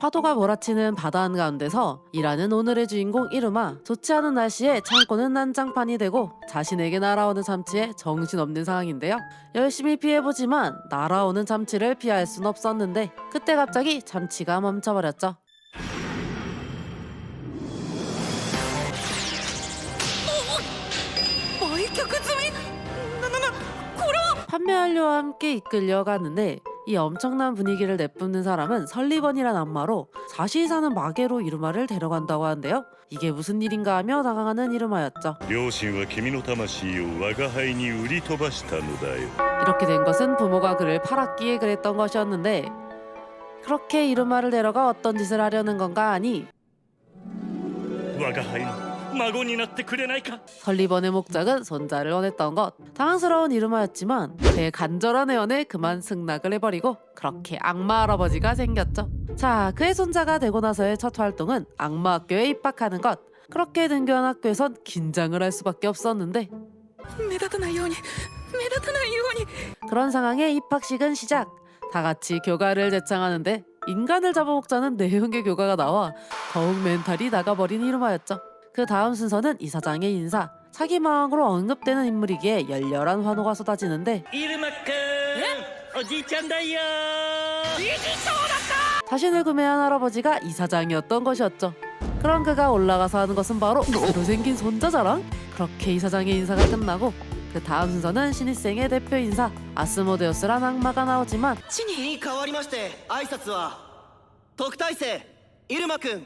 파도가 몰아치는 바다 한가운데서 일하는 오늘의 주인공 이루마. 좋지 않은 날씨에 창고는 난장판이 되고 자신에게 날아오는 참치에 정신없는 상황인데요. 열심히 피해보지만 날아오는 참치를 피할 순 없었는데 그때 갑자기 참치가 멈춰버렸죠. 판매완료와 함께 이끌려가는데 이 엄청난 분위기를 내뿜는 사람은 설리번이란 악마로 자신이 사는 마계로 이루마를 데려간다고 하는데요. 이게 무슨 일인가 하며 당황하는 이루마였죠. 両親は君の魂を我が輩に売り飛ばしたのだよ。 이렇게 된 것은 부모가 그를 팔았기에 그랬던 것이었는데 그렇게 이루마를 데려가 어떤 짓을 하려는 건가 하니 我が輩の孫になってくれないか。 설리번의 목적은 손자를 원했던 것. 당황스러운 이루마였지만 그의 간절한 애원에 그만 승낙을 해버리고 그렇게 악마 할아버지가 생겼죠. 자, 그의 손자가 되고 나서의 첫 활동은 악마 학교에 입학하는 것. 그렇게 등교한 학교에선 긴장을 할 수밖에 없었는데 그런 상황에 입학식은 시작. 다 같이 교가를 제창하는데 인간을 잡아먹자는 내용의 교가가 나와 더욱 멘탈이 나가버린 이루마였죠. 그 다음 순서는 이사장의 인사. 사기마왕으로 언급되는 인물이기에 열렬한 환호가 쏟아지는데 イルマくん、おじいちゃんだよ。 자신을 구매한 할아버지가 이사장이었던 것이었죠. 그런 그가 올라가서 하는 것은 바로 새로 생긴 손자 자랑? 그렇게 이사장의 인사가 끝나고 그 다음 순서는 신입생의 대표 인사. 아스모데우스란 악마가 나오지만 地に変わりまして挨拶は特待生イルマくん。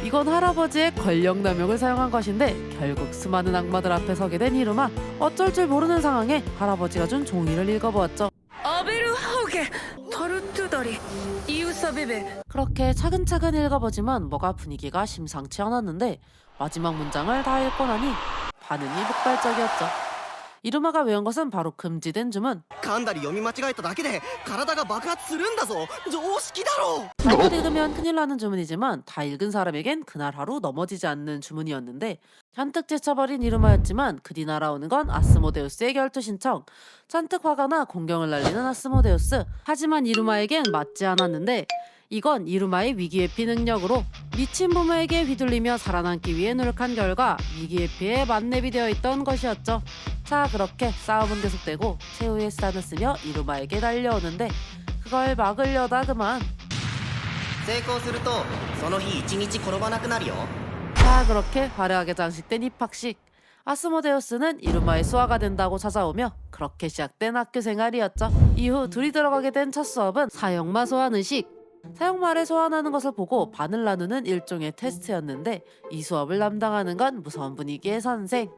이건 할아버지의 권력 남용을 사용한 것인데 결국 수많은 악마들 앞에 서게 된 이루마. 어쩔 줄 모르는 상황에 할아버지가 준 종이를 읽어보았죠. 그렇게 차근차근 읽어보지만 뭐가 분위기가 심상치 않았는데 마지막 문장을 다 읽고 나니 반응이 폭발적이었죠. 이루마가 외운 것은 바로 금지된 주문. 噛んだり読み間違えただけで体が爆発するんだぞ。常識だろ。 잘못 읽으면 큰일 나는 주문이지만 다 읽은 사람에겐 그날 하루 넘어지지 않는 주문이었는데 잔뜩 지쳐버린 이루마였지만 그 뒤 날아오는 건 아스모데우스의 결투 신청. 잔뜩 화가 나 공경을 날리는 아스모데우스. 하지만 이루마에겐 맞지 않았는데 이건 이루마의 위기회피 능력으로 미친 부모에게 휘둘리며 살아남기 위해 노력한 결과 위기회피에 만렙이 되어 있던 것이었죠. 자, 그렇게 싸움은 계속되고 최후의 수단을 쓰며 이루마에게 달려오는데 그걸 막으려다 그만. 成功するとその日一日転ばなくなるよ。 자, 그렇게 화려하게 장식된 입학식. 아스모데우스는 이루마의 수하가 된다고 찾아오며 그렇게 시작된 학교 생활이었죠. 이후 둘이 들어가게 된 첫 수업은 사형마 소환 의식. 사형마를 소환하는 것을 보고 반을 나누는 일종의 테스트였는데 이 수업을 담당하는 건 무서운 분위기의 선생.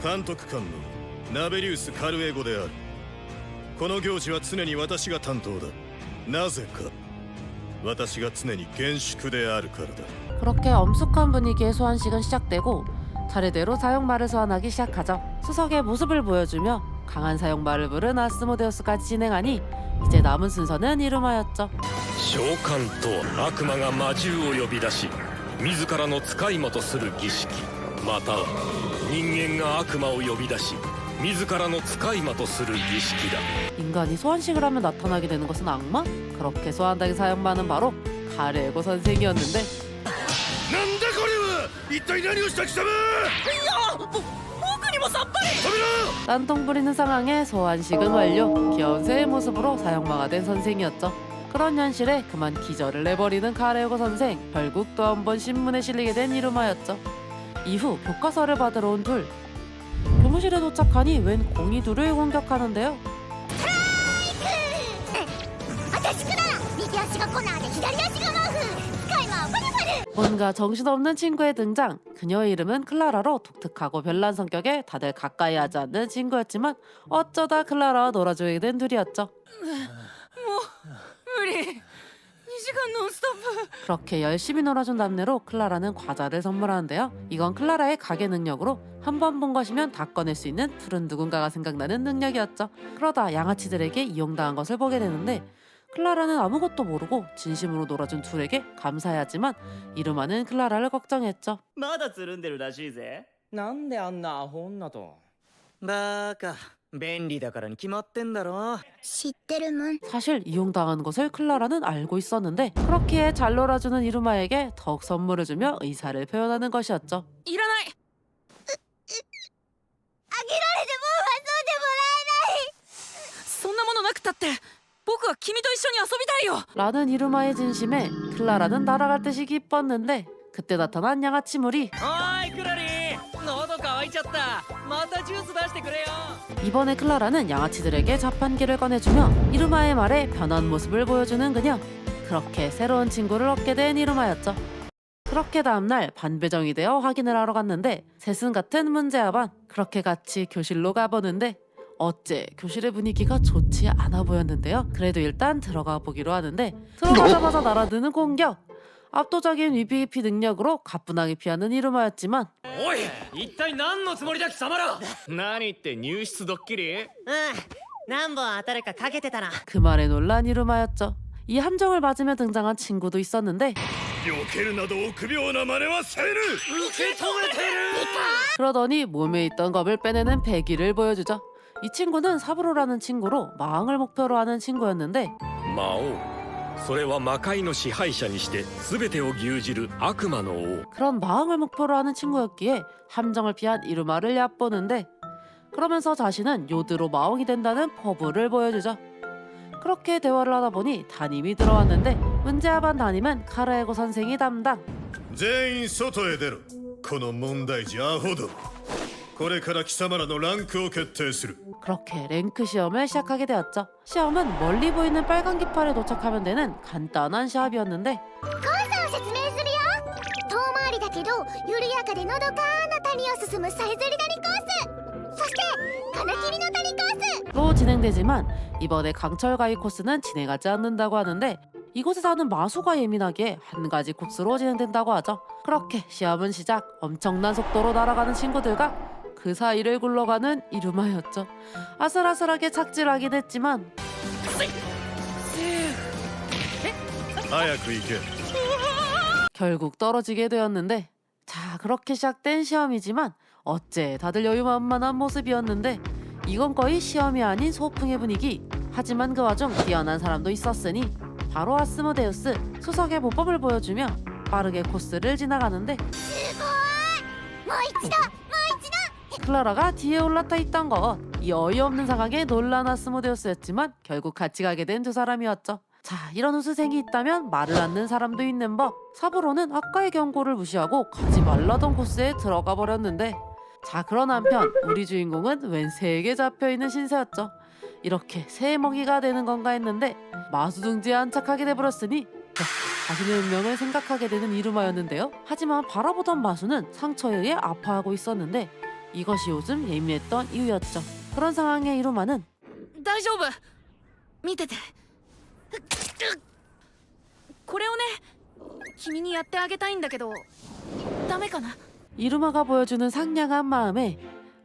監督官のナベリウス・カルエゴである。この行事は常に私が担当だ。なぜか私が常に厳粛であるからだ。 그렇게 엄숙한 분위기의 소환식은 시작되고 차례대로 사형마를 소환하기 시작하죠. 수석의 모습을 보여주며 강한 사형마를 부른 아스모데우스까지 진행하니 이제 남은 순서는 이루마였죠. 召喚とは悪魔が魔獣を呼び出し自らの使い魔とする儀式、または人間が悪魔を呼び出し自らの使い魔とする儀式だ。 인간이 소환식을 하면 나타나게 되는 것은 악마? 그렇게 소환당한 사형마는 바로 가레고 선생이었는데 なんだこれは。一体何をした貴様。딴통 부리는 상황에 소환식은 완료. 귀여운 새의 모습으로 사형마가 된 선생이었죠. 그런 현실에 그만 기절을 내버리는 가레고 선생. 결국 또 한 번 신문에 실리게 된 이루마였죠. 이후 교과서를 받으러 온 둘. 교무실에 도착하니 웬 공이 둘을 공격하는데요. 私くら右足がコナーで左足がマーフ使い魔はパルパル 뭔가 정신없는 친구의 등장. 그녀의 이름은 클라라로 독특하고 별난 성격에 다들 가까이 하지 않는 친구였지만 어쩌다 클라라와 놀아주게 된 둘이었죠. 그렇게 열심히 놀아준 남매로 클라라는 과자를 선물하는데요. 이건 클라라의 가게 능력으로 한 번 본 것이면 다 꺼낼 수 있는 푸른 누군가가 생각나는 능력이었죠. 그러다 양아치들에게 이용당한 것을 보게 되는데 클라라는 아무것도 모르고 진심으로 놀아준 둘에게 감사해하지만 이루마는 클라라를 걱정했죠. まだつるんでるらしいぜ。なんであんなアホ女と。バカ便利だからに決まってんだろ。知ってるもん。 사실 이용당한 것을 클라라는 알고 있었는데 그렇기에 잘 놀아주는 이루마에게 더욱 선물해주며 의사를 표현하는 것이었죠. いらない。あげられても遊んでもらえない。そんなものなくたって僕は君と一緒に遊びたいよ。 라는 이루마의 진심에 클라라는 날아갈 듯이 기뻤는데 그때 나타난 양아치 물이 おーいクラリン、喉乾いちゃった。またジュース出してくれよ。 이번에 클라라는 양아치들에게 자판기를 꺼내주며 이루마의 말에 변한 모습을 보여주는 그녀. 그렇게 새로운 친구를 얻게 된 이루마였죠. 그렇게 다음날 반배정이 되어 확인을 하러 갔는데 세순 같은 문제아 반. 그렇게 같이 교실로 가보는데 어째 교실의 분위기가 좋지 않아 보였는데요. 그래도 일단 들어가 보기로 하는데 들어가자마자 날아드는 공격. 압도적인 VP 능력으로 가뿐하게 피하는 이루마였지만 おい、一体何のつもりだ貴様ら。何って入室ドッキリ？何本当たるかかけてたな。 그 말에 놀란 이루마였죠. 이 함정을 맞으며 등장한 친구도 있었는데 避けるなど臆病な真似はせぬ。受け止めてる。 그러더니 몸에 있던 겁을 빼내는 배기를 보여주죠. 이 친구는 사브로라는 친구로 마왕을 목표로 하는 친구였는데 魔王それは魔界の支配者にして全てを牛耳る悪魔の王 그런 마왕을 목표로 하는 친구였기에 함정을 피한 이루마를 얕보는데 그러면서 자신은 요드로 마왕이 된다는 포부를 보여주죠. 그렇게 대화를 하다 보니 담임이 들어왔는데 문제아 반 담임은 카르에고 선생이 담당. 全員外へ出ろ。この問題児アホど。これから貴様らのランクを決定する。 그렇게 랭크 시험을 시작하게 되었죠. 시험은 멀리 보이는 빨간 깃발에 도착하면 되는 간단한 시합이었는데 コースを説明するよ。遠回りだけど緩やかでのどかな谷を進むさえずり谷コース、そして金切りの谷コース。 로 진행되지만 이번에 강철가위 코스는 진행하지 않는다고 하는데 이곳에 사는 마수가 예민하기에 한 가지 코스로 진행된다고 하죠. 그렇게 시험은 시작. 엄청난 속도로 날아가는 친구들과 그 사이를 굴러가는 이루마였죠. 아슬아슬하게 착질하긴 했지만 早く行け。 결국 떨어지게 되었는데 자 그렇게 시작된 시험이지만 어째 다들 여유만만한 모습이었는데 이건 거의 시험이 아닌 소풍의 분위기. 하지만 그 와중 뛰어난 사람도 있었으니 바로 아스모데우스. 수석의 모법을 보여주며 빠르게 코스를 지나가는데 すごい。もう一度もう一度。 클라라가 뒤에 올라타 있던 것. 이 어이없는 상황에 놀란 아스모데우스였지만 결국 같이 가게 된 두 사람이었죠. 자 이런 우수생이 있다면 말을 않는 사람도 있는 법. 사브로는 아까의 경고를 무시하고 가지 말라던 코스에 들어가 버렸는데 자 그런 한편 우리 주인공은 웬 새에게 잡혀있는 신세였죠. 이렇게 새의 먹이가 되는 건가 했는데 마수둥지에 안착하게 돼버렸으니 자신의 운명을 생각하게 되는 이루마였는데요. 하지만 바라보던 마수는 상처에 의해 아파하고 있었는데 이것이 요즘 예민했던 이유였죠. 그런 상황에 이루마는 大丈夫。見てて。これをね、君にやってあげたいんだけど、ダメかな。 이루마가 보여주는 상냥한 마음에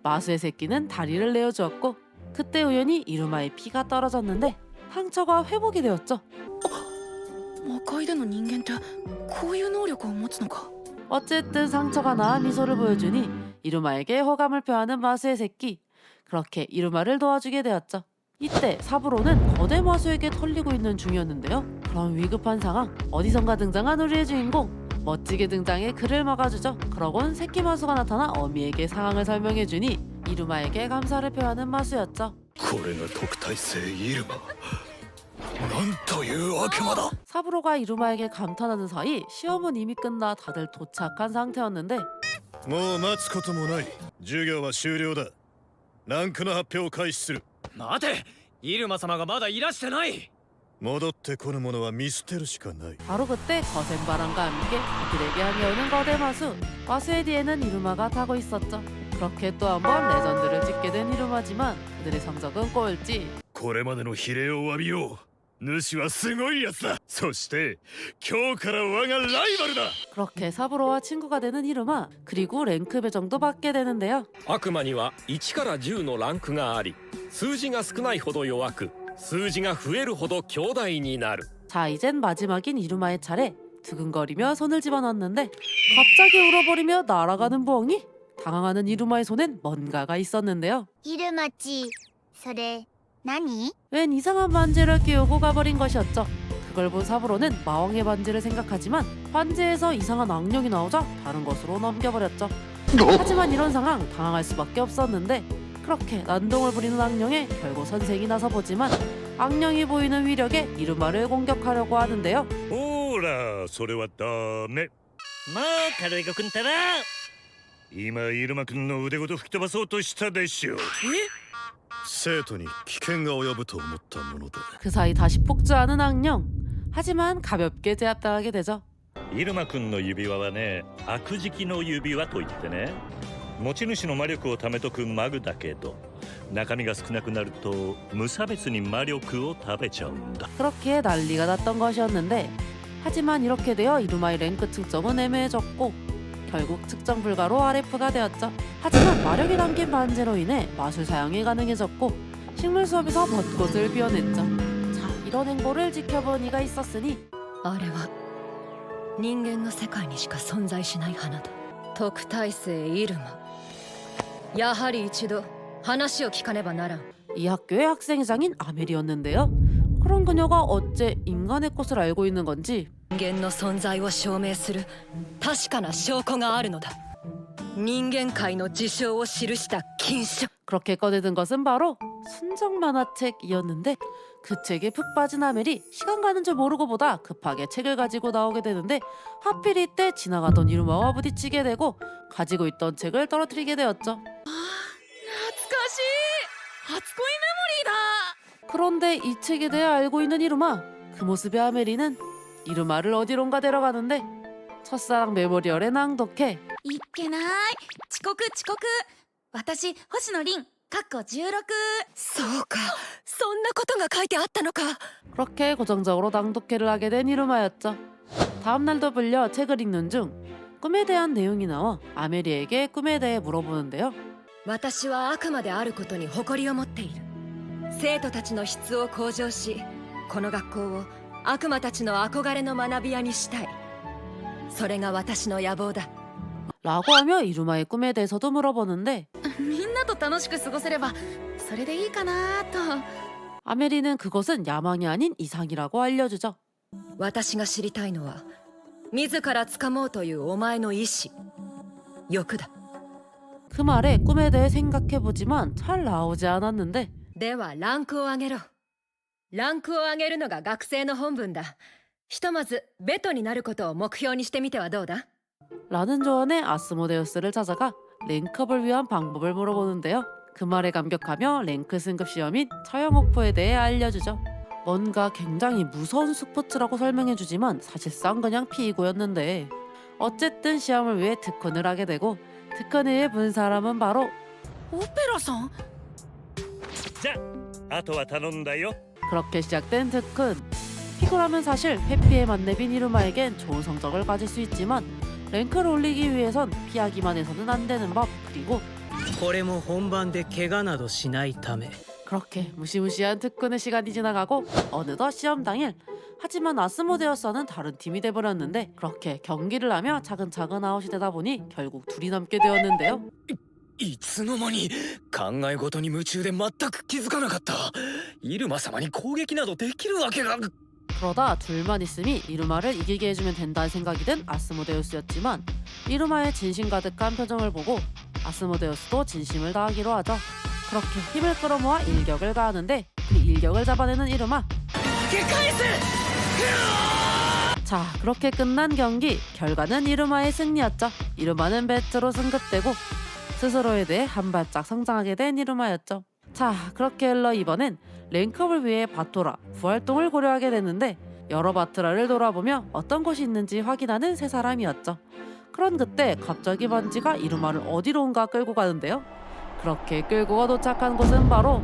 마수의 새끼는 다리를 내어주었고 그때 우연히 이루마의 피가 떨어졌는데 상처가 회복이 되었죠. 魔界での人間ってこういう能力を持つのか。 어쨌든 상처가 나아 미소를 보여주니 이루마에게 호감을 표하는 마수의 새끼. 그렇게 이루마를 도와주게 되었죠. 이때 사브로는 거대 마수에게 털리고 있는 중이었는데요. 그런 위급한 상황 어디선가 등장한 우리의 주인공 멋지게 등장해 그를 막아주죠. 그러곤 새끼 마수가 나타나 어미에게 상황을 설명해주니 이루마에게 감사를 표하는 마수였죠. これが特待生イルマ。なんという悪魔だ。 사브로가 이루마에게 감탄하는 사이 시험은 이미 끝나 다들 도착한 상태였는데 もう待つこともない。授業は終了だ。ランクの発表を開始する。待て、イルマ様がまだいらしてない。戻ってこぬ者は見捨てるしかない。 바로 그때 거센 바람과 함께 그들에게 향해오는 거대 마수. 마수의 뒤에는 이루마가 타고 있었죠. 그렇게 또 한 번 레전드를 찍게 된 이루마지만 그들의 성적은 꼴찌. これまでの比例を詫びよう。主はすごいやつだ。そして今日から我がライバルだ。 그렇게 사브로와 친구가 되는 이루마. 그리고 랭크 배정도 받게 되는데요. 悪魔には1から10のランクがあり数字が少ないほど弱く数字が増えるほど強大になる 자 이젠 마지막인 이루마의 차례. 두근거리며 손을 집어넣었는데 갑자기 울어버리며 날아가는 부엉이. 당황하는 이루마의 손엔 뭔가가 있었는데요. イルマチそれ何？ 웬 이상한 반지를 끼우고 가버린 것이었죠. 그걸 본 사부로는 마왕의 반지를 생각하지만 반지에서 이상한 악령이 나오자 다른 것으로 넘겨버렸죠. 하지만 이런 상황 당황할 수밖에 없었는데 그렇게 난동을 부리는 악령에 결국 선생이 나서보지만 악령이 보이는 위력에 이루마를 공격하려고 하는데요. ほらそれはダメ。もう軽い子くんたら今イルマくんの腕ごと吹き飛ばそうとしたでしょ。生徒に危険が及ぶと思ったもので 그 사이 다시 폭주하는 악령. 하지만 가볍게 제압당하게 되죠. イルマくんの指輪はね、悪食の指輪といってね、持ち主の魔力を貯めとくマグだけど、中身が少なくなると無差別に魔力を食べちゃうんだ。 그렇게 난리가 났던 것이었는데 하지만 이렇게 되어 이루마의 랭크 측정은 애매해졌고 결국 측정 불가로 RF가 되었죠. 하지만 마력이 담긴 반지로 인해 마술 사용이 가능해졌고 식물 수업에서 벚꽃을 피워냈죠. 자, 이런 행보를 지켜본 이가 있었으니 あれは人間の世界にしか存在しない花だ。特待生イルマ、やはり一度話を聞かねばならん。 이 학교의 학생회장인 아멜이었는데요. 그런 그녀가 어째 인간의 꽃을 알고 있는 건지 人間の存在を証明する確かな証拠があるのだ。人間界の事象を記した禁書。 그렇게 꺼내든 것은 바로 순정 만화책이었는데 그 책에 푹 빠진 아멜이 시간 가는 줄 모르고 보다 급하게 책을 가지고 나오게 되는데 하필 이때 지나가던 이루마와 부딪히게 되고 가지고 있던 책을 떨어뜨리게 되었죠. 懐かしい。初恋メモリーだ。 그런데 이 책에 대해 알고 있는 이루마. 그 모습의 아멜이는 이루마를 어디론가 데려가는데 첫사랑 메모리얼에 낭독해 いっけない。遅刻遅刻。私星野凛かっこ16。そうか、そんなことが書いてあったのか。 그렇게 고정적으로 낭독회를 하게 된 이루마였죠. 다음날도 불려 책을 읽는 중 꿈에 대한 내용이 나와 아멜이에게 꿈에 대해 물어보는데요. 私は悪魔であることに誇りを持っている。生徒たちの質を向上し、この学校を悪魔たちの憧れの学び屋にしたい。それが私の野望だ。 라고 하며 이루마의 꿈에 대해서도 물어보는데 みんなと楽しく過ごせればそれでいいかなと。 아멜이는 그것은 야망이 아닌 이상이라고 알려주죠. 私が知りたいのは自ら掴もうというお前の意志、欲だ。 그 말에 꿈에 대해 생각해보지만 잘 나오지 않았는데 ではランクを上げろ。ランクを上げるのが学生の本分だ。ひとまずベトになることを目標にしてみてはどうだ。 라는 조언에 아스모데우스를 찾아가 랭크업을 위한 방법을 물어보는데요. 그 말에 감격하며 랭크 승급 시험인 처형옥포에 대해 알려주죠. 뭔가 굉장히 무서운 스포츠라고 설명해주지만 사실상 그냥 피구였는데 어쨌든 시험을 위해 특훈을 하게 되고 특훈을 본 사람은 바로 オペラさん。じゃあ、あとは頼んだよ。 그렇게 시작된 특훈. 피구라면 사실 회피에 만렙인 이루마에겐 좋은 성적을 가질 수 있지만 랭크를 올리기 위해선 피하기만 해서는 안 되는 법. 그리고 これも本番で怪我などしないため。 그렇게 무시무시한 특훈의 시간이 지나가고 어느덧 시험 당일. 하지만 아스모데우스와는 다른 팀이 돼버렸는데 그렇게 경기를 하며 차근차근 아웃이 되다 보니 결국 둘이 남게 되었는데요. いつの間に考え事に夢中で全く気づかなかった。イルマ様に攻撃などできるわけが。 그러다 둘만 있음이 이루마를 이기게 해주면 된다는 생각이 든 아스모데우스였지만 이루마의 진심 가득한 표정을 보고 아스모데우스도 진심을 다하기로 하죠. 그렇게 힘을 끌어모아 일격을 가하는데 그 일격을 잡아내는 이루마. 자, 그렇게 끝난 경기. 결과는 이루마의 승리였죠. 이루마는 배트로 승급되고 스스로에 대해 한 발짝 성장하게 된 이루마였죠. 자, 그렇게 흘러 이번엔 랭크업을 위해 바토라 부활동을 고려하게 됐는데 여러 바토라를 돌아보며 어떤 곳이 있는지 확인하는 세 사람이었죠. 그런 그때 갑자기 반지가 이루마를 어디론가 끌고 가는데요. 그렇게 끌고 도착한 곳은 바로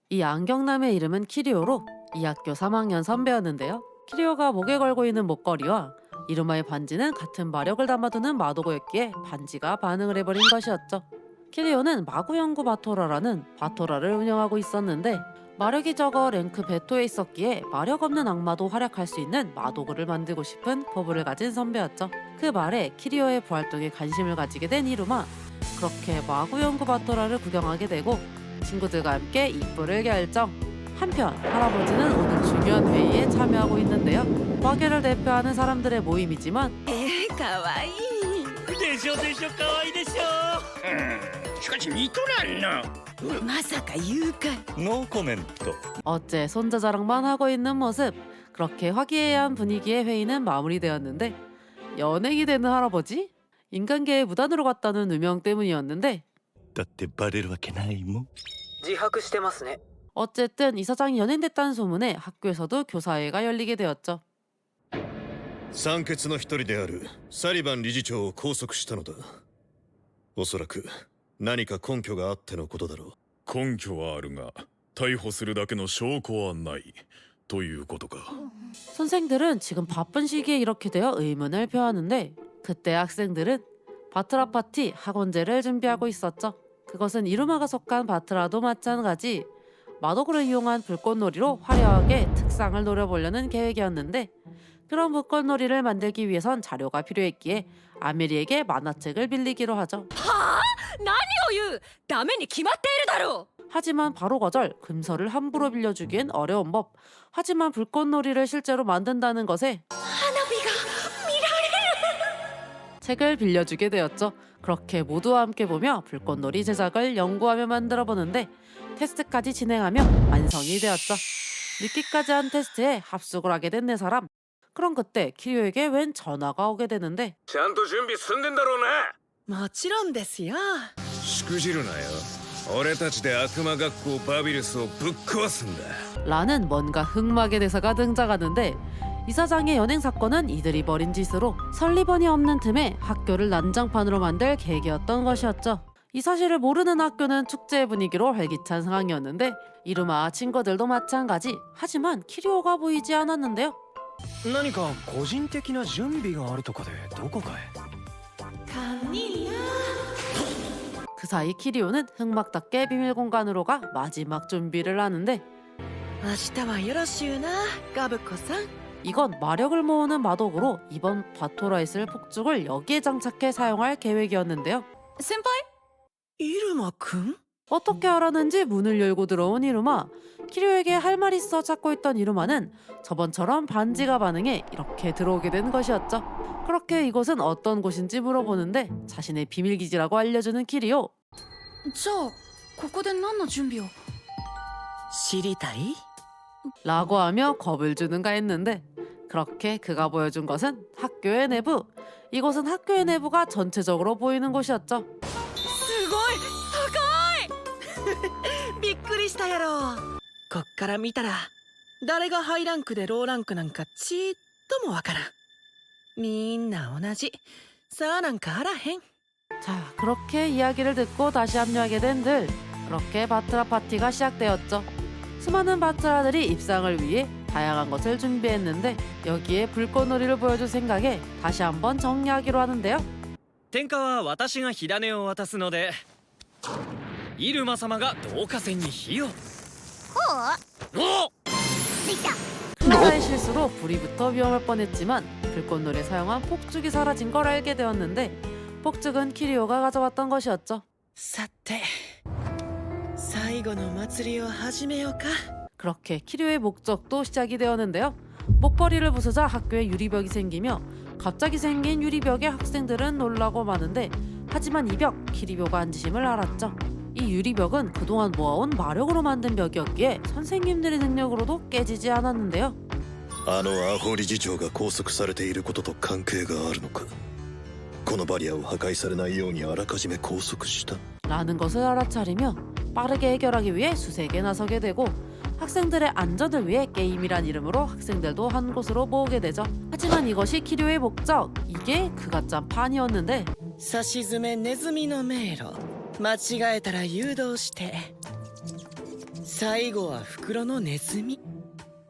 이 안경남의 이름은 키리오로 이 학교 3학년 선배였는데요. 키리오가 목에 걸고 있는 목걸이와 이루마의 반지는 같은 마력을 담아두는 마도고였기에 반지가 반응을 해버린 것이었죠. 키리오는 마구연구 바토라라는 바토라를 운영하고 있었는데 마력이 적어 랭크 베토에 있었기에 마력 없는 악마도 활약할 수 있는 마도구를 만들고 싶은 포부를 가진 선배였죠. 그 말에 키리오의 부활동에 관심을 가지게 된 이루마. 그렇게 마구 연구 바토라를 구경하게 되고 친구들과 함께 입부를 결정. 한편 할아버지는 오늘 중요한 회의에 참여하고 있는데요. 마계를 대표하는 사람들의 모임이지만 かわいいでしょでしょ可愛いでしょしかし見とらんなまさか誘拐ノーコメント 어째 손자자랑만 하고 있는 모습. 그렇게 화기애애한 분위기의 회의는 마무리되었는데 연예인이 되는 할아버지? 인간계에 무단으로 갔다는 누명 때문이었는데 だってバレるわけないもん自白してますね。 어쨌든 이사장이 연예인됐다는 소문에 학교에서도 교사회가 열리게 되었죠. 酸欠の一人であるサリバン理事長を拘束したのだ。おそらく何か根拠があってのことだろう。根拠はあるが逮捕するだけの証拠はないということか。 선생들은 지금 바쁜 시기에 이렇게 되어 의문을 표하는데 그때 학생들은 바트라 파티 학원제를 준비하고 있었죠. 그것은 이루마가 속한 바트라도 마찬가지 마도구를 이용한 불꽃놀이로 화려하게 특상을 노려보려는 계획이었는데 그런 불꽃놀이를 만들기 위해선 자료가 필요했기에 아메리에게 만화책을 빌리기로 하죠. 何を言うダメに決まっているだろう 하지만 바로 거절, 금서를 함부로 빌려주기엔 어려운 법. 하지만 불꽃놀이를 실제로 만든다는 것에 책을 빌려주게 되었죠. 그렇게 모두와 함께 보며 불꽃놀이 제작을 연구하며 만들어 보는데 테스트까지 진행하며 완성이 되었죠. 늦기까지 한 테스트에 합숙을 하게 된 네 사람. 그럼 그때 키류에게 웬 전화가 오게 되는데 ちゃんと準備済んでんだろうなもちろんですよ。しくじるなよ。俺たちで悪魔学校バビルスをぶっ壊すんだ。 라는 뭔가 흑막의 대사가 등장하는데 이사장의 연행 사건은 이들이 벌인 짓으로 설리번이 없는 틈에 학교를 난장판으로 만들 계획이었던 것이었죠. 이 사실을 모르는 학교는 축제 분위기로 활기찬 상황이었는데 이루마 친구들도 마찬가지. 하지만 키리오가 보이지 않았는데요. 何か個人的な準備があるとかでどこかへ。 그 사이 키리오는 흑막답게 비밀 공간으로 가 마지막 준비를 하는데 明日はよろしゅうな、ガブコさん。 이건 마력을 모으는 마독으로 이번 바토라에 쓸 폭죽을 여기에 장착해 사용할 계획이었는데요. 先輩イルマくん？ 어떻게 알았는지 문을 열고 들어온 이루마. 키류에게 할 말 있어 찾고 있던 이루마는 저번처럼 반지가 반응해 이렇게 들어오게 된 것이었죠. 그렇게 이곳은 어떤 곳인지 물어보는데 자신의 비밀기지라고 알려주는 키리오. じゃあここで何の準備を知りたい？ 라고 하며 겁을 주는가 했는데 그렇게 그가 보여준 것은 학교의 내부. 이곳은 학교의 내부가 전체적으로 보이는 곳이었죠. すごい高いびっくりしたやろ。こっから見たら誰がハイランクでローランクなんかちっともわからん。みんな同じ。さあなんかあらへん。 자, 그렇게 이야기를 듣고 다시 합류하게 된 들. 그렇게 바트라 파티가 시작되었죠. 수많은 바트라들이 입상을 위해 다양한 것을 준비했는데 여기에 불꽃놀이를 보여줄 생각에 다시 한번 정리하기로 하는데요. 天下は私が火種を渡すのでイルマ様が導火線に火を。おついた。 클라라의 실수로 불이 붙어 위험할 뻔했지만 불꽃놀이에 사용한 폭죽이 사라진 걸 알게 되었는데 폭죽은 키리오가 가져왔던 것이었죠. さて最後の祭りを始めようか。 그렇게 키류의 목적도 시작이 되었는데요. 목걸이를 부수자 학교에 유리벽이 생기며 갑자기 생긴 유리벽에 학생들은 놀라고 마는데 하지만 이 벽 키리오가 안지심을 알았죠. 이 유리벽은 그동안 모아온 마력으로 만든 벽이었기에 선생님들의 능력으로도 깨지지 않았는데요. あのアホ理事長が拘束されていることと関係があるのか。このバリアを破壊されないようにあらかじめ拘束した。 라는 것을 알아차리며 빠르게 해결하기 위해 수색에 나서게 되고 학생들의 안전을 위해 게임이란 이름으로 학생들도 한 곳으로 모으게 되죠. 하지만 이것이 키류의 목적. 이게 그가 짠 판이었는데 さしずめネズミの迷路。間違えたら誘導して最後は袋のネズミ。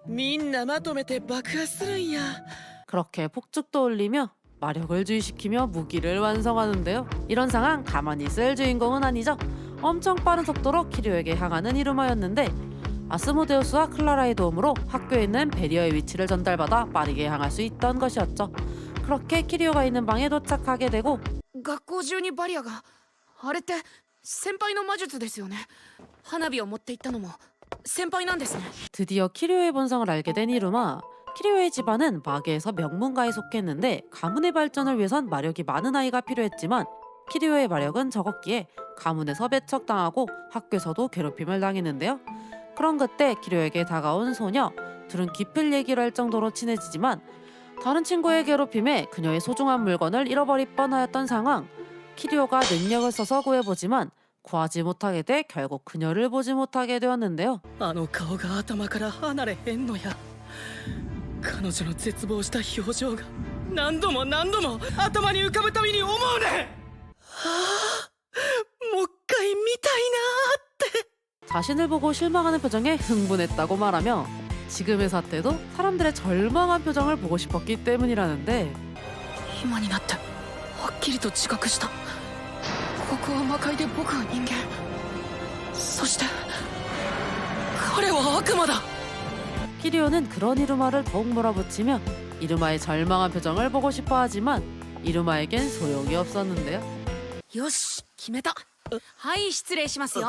みんなまとめて爆破するんや。 그렇게 폭죽도 올리며 마력을 주의시키며 무기를 완성하는데요. 이런 상황 가만히 있을 주인공은 아니죠. 엄청 빠른 속도로 키류에게 향하는 이루마였는데 아스모데우스와 클라라의 도움으로 학교에 있는 베리어의 위치를 전달받아 빠르게 향할 수 있던 것이었죠. 그렇게 키리오가 있는 방에 도착하게 되고 学校中にバリアがあれって先輩の魔術ですよね。花火を持って行ったのも先輩なんですね。 드디어 키류의 본성을 알게 된 이루마. 키류의 집안은 마계에서 명문가에 속했는데 가문의 발전을 위해선 마력이 많은 아이가 필요했지만 키류의 마력은 적었기에 가문에서 배척당하고 학교에서도 괴롭힘을 당했는데요. 그런 그때 키류에게 다가온 소녀. 둘은 깊은 얘기를 할 정도로 친해지지만 다른 친구의 괴롭힘에 그녀의 소중한 물건을 잃어버릴 뻔하였던 상황. 키류가 능력을 써서 구해보지만 구하지 못하게 돼 결국 그녀를 보지 못하게 되었는데요. あの顔が頭から離れへんのや。彼女の絶望した表情が何度も何度も頭に浮かぶたびに思うね。もう一回見たいなーって。 자신을 보고 실망하는 표정에 흥분했다고 말하며 지금의 사태도 사람들의 절망한 표정을 보고 싶었기 때문이라는데 今になってはっきりと自覚した。ここは魔界で僕は人間、そして彼は悪魔だ。 키리오는 그런 이루마를 더욱 몰아붙이며 이루마의 절망한 표정을 보고 싶어 하지만 이루마에겐 소용이 없었는데요. よし、決めた。はい失礼しますよ。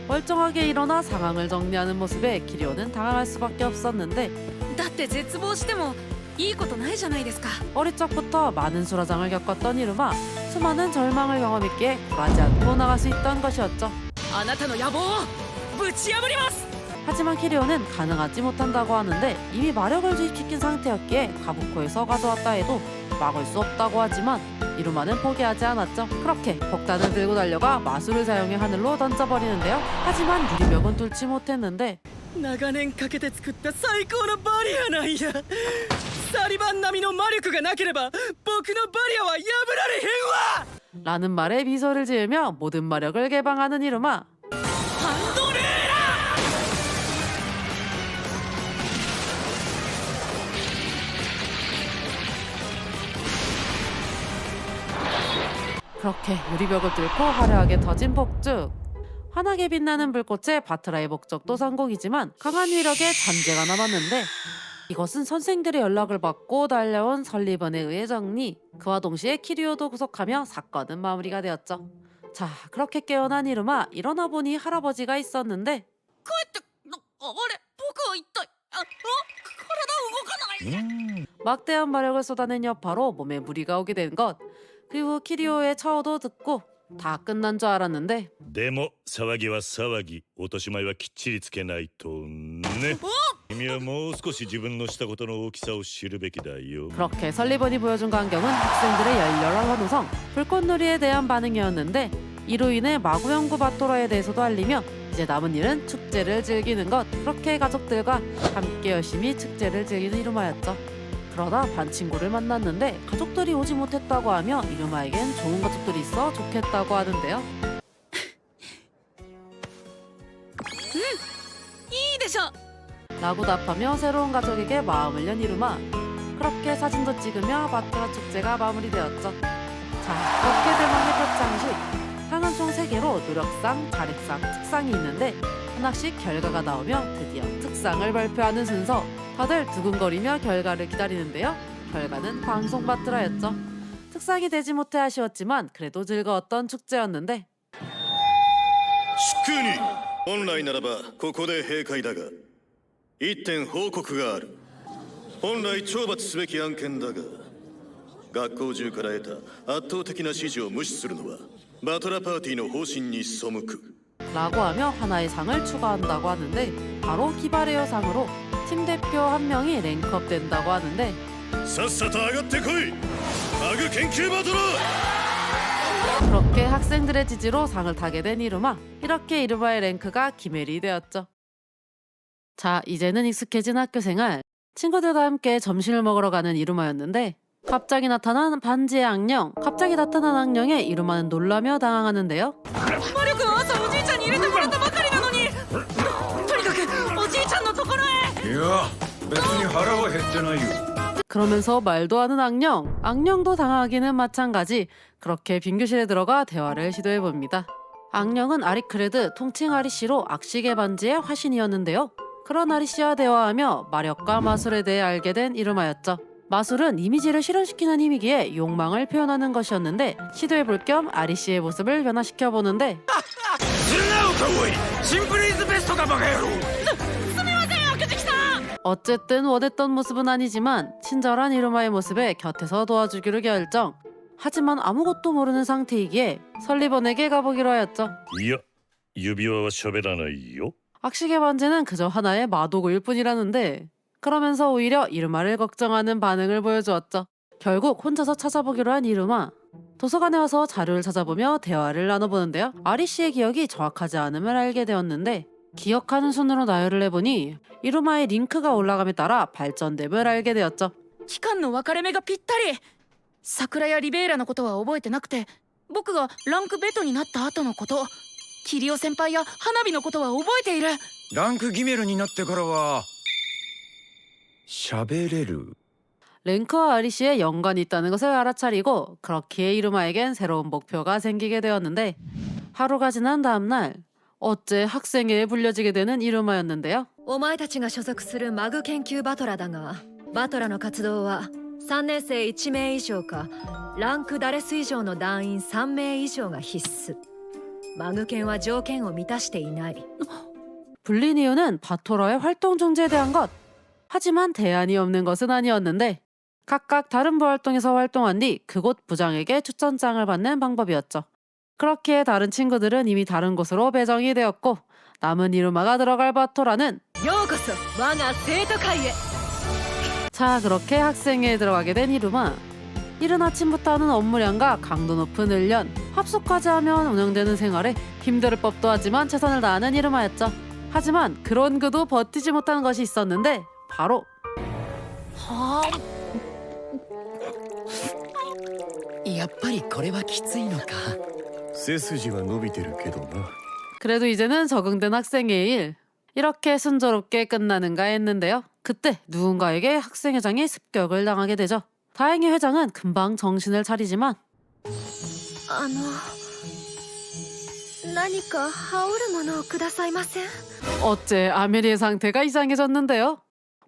멀쩡하게 일어나 상황을 정리하는 모습에 키리오는 당황할 수밖에 없었는데 だって絶望してもいいことないじゃないですか。 어릴 적부터 많은 수라장을 겪었던 이루마. 수많은 절망을 경험했기에 굴하지 않고 나갈 수 있던 것이었죠. あなたの野望をぶち破ります。 하지만 키리오는 가능하지 못한다고 하는데 이미 마력을 주입시킨 상태였기에 가부코에서 가져왔다 해도 막을 수 없다고 하지만 이루마는 포기하지 않았죠. 그렇게 폭탄을 들고 달려가 마술을 사용해 하늘로 던져버리는데요. 하지만 유리벽은 뚫지 못했는데 長年かけて作った最高のバリアなんや。サリバン並みの魔力がなければ僕のバリアは破られへんわ。 라는 말에 미소를 지으며 모든 마력을 개방하는 이루마. ハンドレーラー。 그렇게 유리벽을 뚫고 화려하게 터진 폭죽. 환하게 빛나는 불꽃에 바트라의 목적도 성공이지만 강한 위력에 잔재가 남았는데 이것은 선생들의 연락을 받고 달려온 설리번에 의해 정리. 그와 동시에 키리오도 구속하며 사건은 마무리가 되었죠. 자, 그렇게 깨어난 이루마. 일어나 보니 할아버지가 있었는데 帰ってあれ僕は一体体動かない。 막대한 마력을 쏟아낸 여파로 몸에 무리가 오게 된 것. 그리고 키리오의 처우도 듣고 다 끝난 줄 알았는데 でも騒ぎは騒ぎ、落とし前はきっちりつけないとね。君はもう少し自分のしたことの大きさを知るべきだよ。 그렇게 설리번이 보여준 광경은 학생들의 열렬한 환호성, 불꽃놀이에 대한 반응이었는데 이로 인해 마구연구 바토라에 대해서도 알리며 이제 남은 일은 축제를 즐기는 것. 그렇게 가족들과 함께 열심히 축제를 즐기는 이루마였죠. 그러다 반 친구를 만났는데 가족들이 오지 못했다고 하며 이루마에겐 좋은 가족들이 있어 좋겠다고 하는데요. いいでしょ。 라고 답하며 새로운 가족에게 마음을 연 이루마. 그렇게 사진도 찍으며 바토라 축제가 마무리되었죠. 자, 그렇게 대망의 표창식. 상은 총 3개로 노력상, 자립상, 특상이 있는데 하나씩 결과가 나오며 드디어 특상을 발표하는 순서. 다들 두근거리며 결과를 기다리는데요. 결과는 방송 바트라였죠. 특상이 되지 못해 아쉬웠지만 그래도 즐거웠던 축제였는데 祝に本来ならばここで閉会だが一点報告がある。本来懲罰すべき案件だが学校中から得た圧倒的な支持を無視するのはバトラパーティーの方針に背く 라고 하며 하나의 상을 추가한다고 하는데 바로 기바레어 상으로 팀 대표 한 명이 랭크업 된다고 하는데 さっさと上がってこいマグ研究バトラ。 그렇게 학생들의 지지로 상을 타게 된 이루마. 이렇게 이루마의 랭크가 기멜이 되었죠. 자, 이제는 익숙해진 학교 생활. 친구들과 함께 점심을 먹으러 가는 이루마였는데 갑자기 나타난 반지의 악령. 갑자기 나타난 악령에 이루마는 놀라며 당황하는데요. 魔力は朝おじいちゃんに入れてもらったばかりなのに。とにかくおじいちゃんのところへ。いや別に腹は減ってないよ。 그러면서 말도 하는 악령. 악령도 당황하기는 마찬가지. 그렇게 빙교실에 들어가 대화를 시도해봅니다. 악령은 아리크레드, 통칭 아리씨로 악식의 반지의 화신이었는데요. 그런 아리씨와 대화하며 마력과 마술에 대해 알게 된 이루마였죠. 마술은 이미지를 실현시키는 힘이기에 욕망을 표현하는 것이었는데 시도해볼 겸 아리 씨의 모습을 변화시켜 보는데 어쨌든 원했던 모습은 아니지만 친절한 이루마의 모습에 곁에서 도와주기로 결정. 하지만 아무것도 모르는 상태이기에 설리번에게 가보기로 하였죠. いや指輪は喋らないよ 악식의 반지는 그저 하나의 마도구일 뿐이라는데 그러면서 오히려 이루마를 걱정하는 반응을 보여주었죠. 결국 혼자서 찾아보기로 한 이루마. 도서관에 와서 자료를 찾아보며 대화를 나눠보는데요. 아리 씨의 기억이 정확하지 않음을 알게 되었는데 기억하는 순으로 나열을 해보니 이루마의 링크가 올라감에 따라 발전됨을 알게 되었죠. 期間の分かれ目がぴったり。桜やリベイラのことは覚えてなくて、僕がランクベトになった後のこと、キリオ先輩や花火のことは覚えている。ランクギメルになってからは喋れる 랭크와 아리 씨의 연관이 있다는 것을 알아차리고 그렇기에 이루마에겐 새로운 목표가 생기게 되었는데 하루가 지난 다음날 어째 학생회에 불려지게 되는 이루마였는데요. お前たちが所属するマグ研究バトラだが、バトラの活動は3年生1名以上かランクダレス以上の団員3名以上が必須。マグ研は条件を満たしていない。 불린 이유는 바토러의 활동 중지에 대한 것. 하지만 대안이 없는 것은 아니었는데 각각 다른 부활동에서 활동한 뒤 그곳 부장에게 추천장을 받는 방법이었죠. 그렇기에 다른 친구들은 이미 다른 곳으로 배정이 되었고 남은 이루마가 들어갈 바토라는 ようこそ我が生徒会へ。 자 그렇게 학생회에 들어가게 된 이루마. 이른 아침부터 하는 업무량과 강도 높은 훈련, 합숙까지 하면 운영되는 생활에 힘들 법도 하지만 최선을 다하는 이루마였죠. 하지만 그런 그도 버티지 못하는 것이 있었는데 바로 やっぱりこれはきついのか。背筋は伸びてるけどな 그래도 이제는 적응된 학생의 일. 이렇게 순조롭게 끝나는가 했는데요. 그때 누군가에게 학생회장이 습격을 당하게 되죠. 다행히 회장은 금방 정신을 차리지만 何か羽織るものをくださいません。 어째 아메리의 상태가 이상해졌는데요.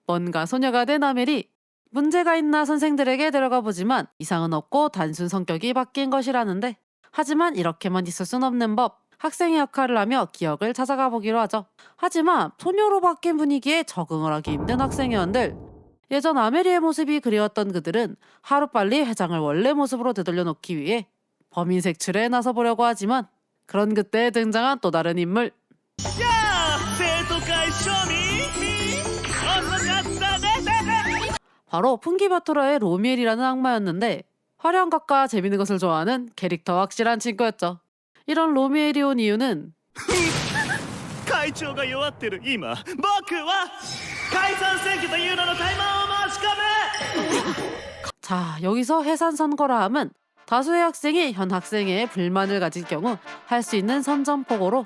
뭔가 소녀가 된 아메리. 문제가 있나 선생들에게 데려가 보지만 이상은 없고 단순 성격이 바뀐 것이라는데 하지만 이렇게만 있을 순 없는 법. 학생의 역할을 하며 기억을 찾아가 보기로 하죠. 하지만 소녀로 바뀐 분위기에 적응을 하기 힘든 학생회원들. 예전 아메리의 모습이 그리웠던 그들은 하루빨리 회장을 원래 모습으로 되돌려 놓기 위해 범인 색출에 나서보려고 하지만 그런 그때 등장한 또 다른 인물. 生徒会庶民遅かったね 바로 풍기바토라의 로미엘이라는 악마였는데 화려한 것과 재밌는 것을 좋아하는 캐릭터 확실한 친구였죠. 이런 로미엘이 온 이유는 会長が弱ってる今僕は解散選挙という名の怠慢を申し込む 자 여기서 해산 선거라 함은 다수의 학생이 현 학생회에 불만을 가질 경우 할 수 있는 선전포고로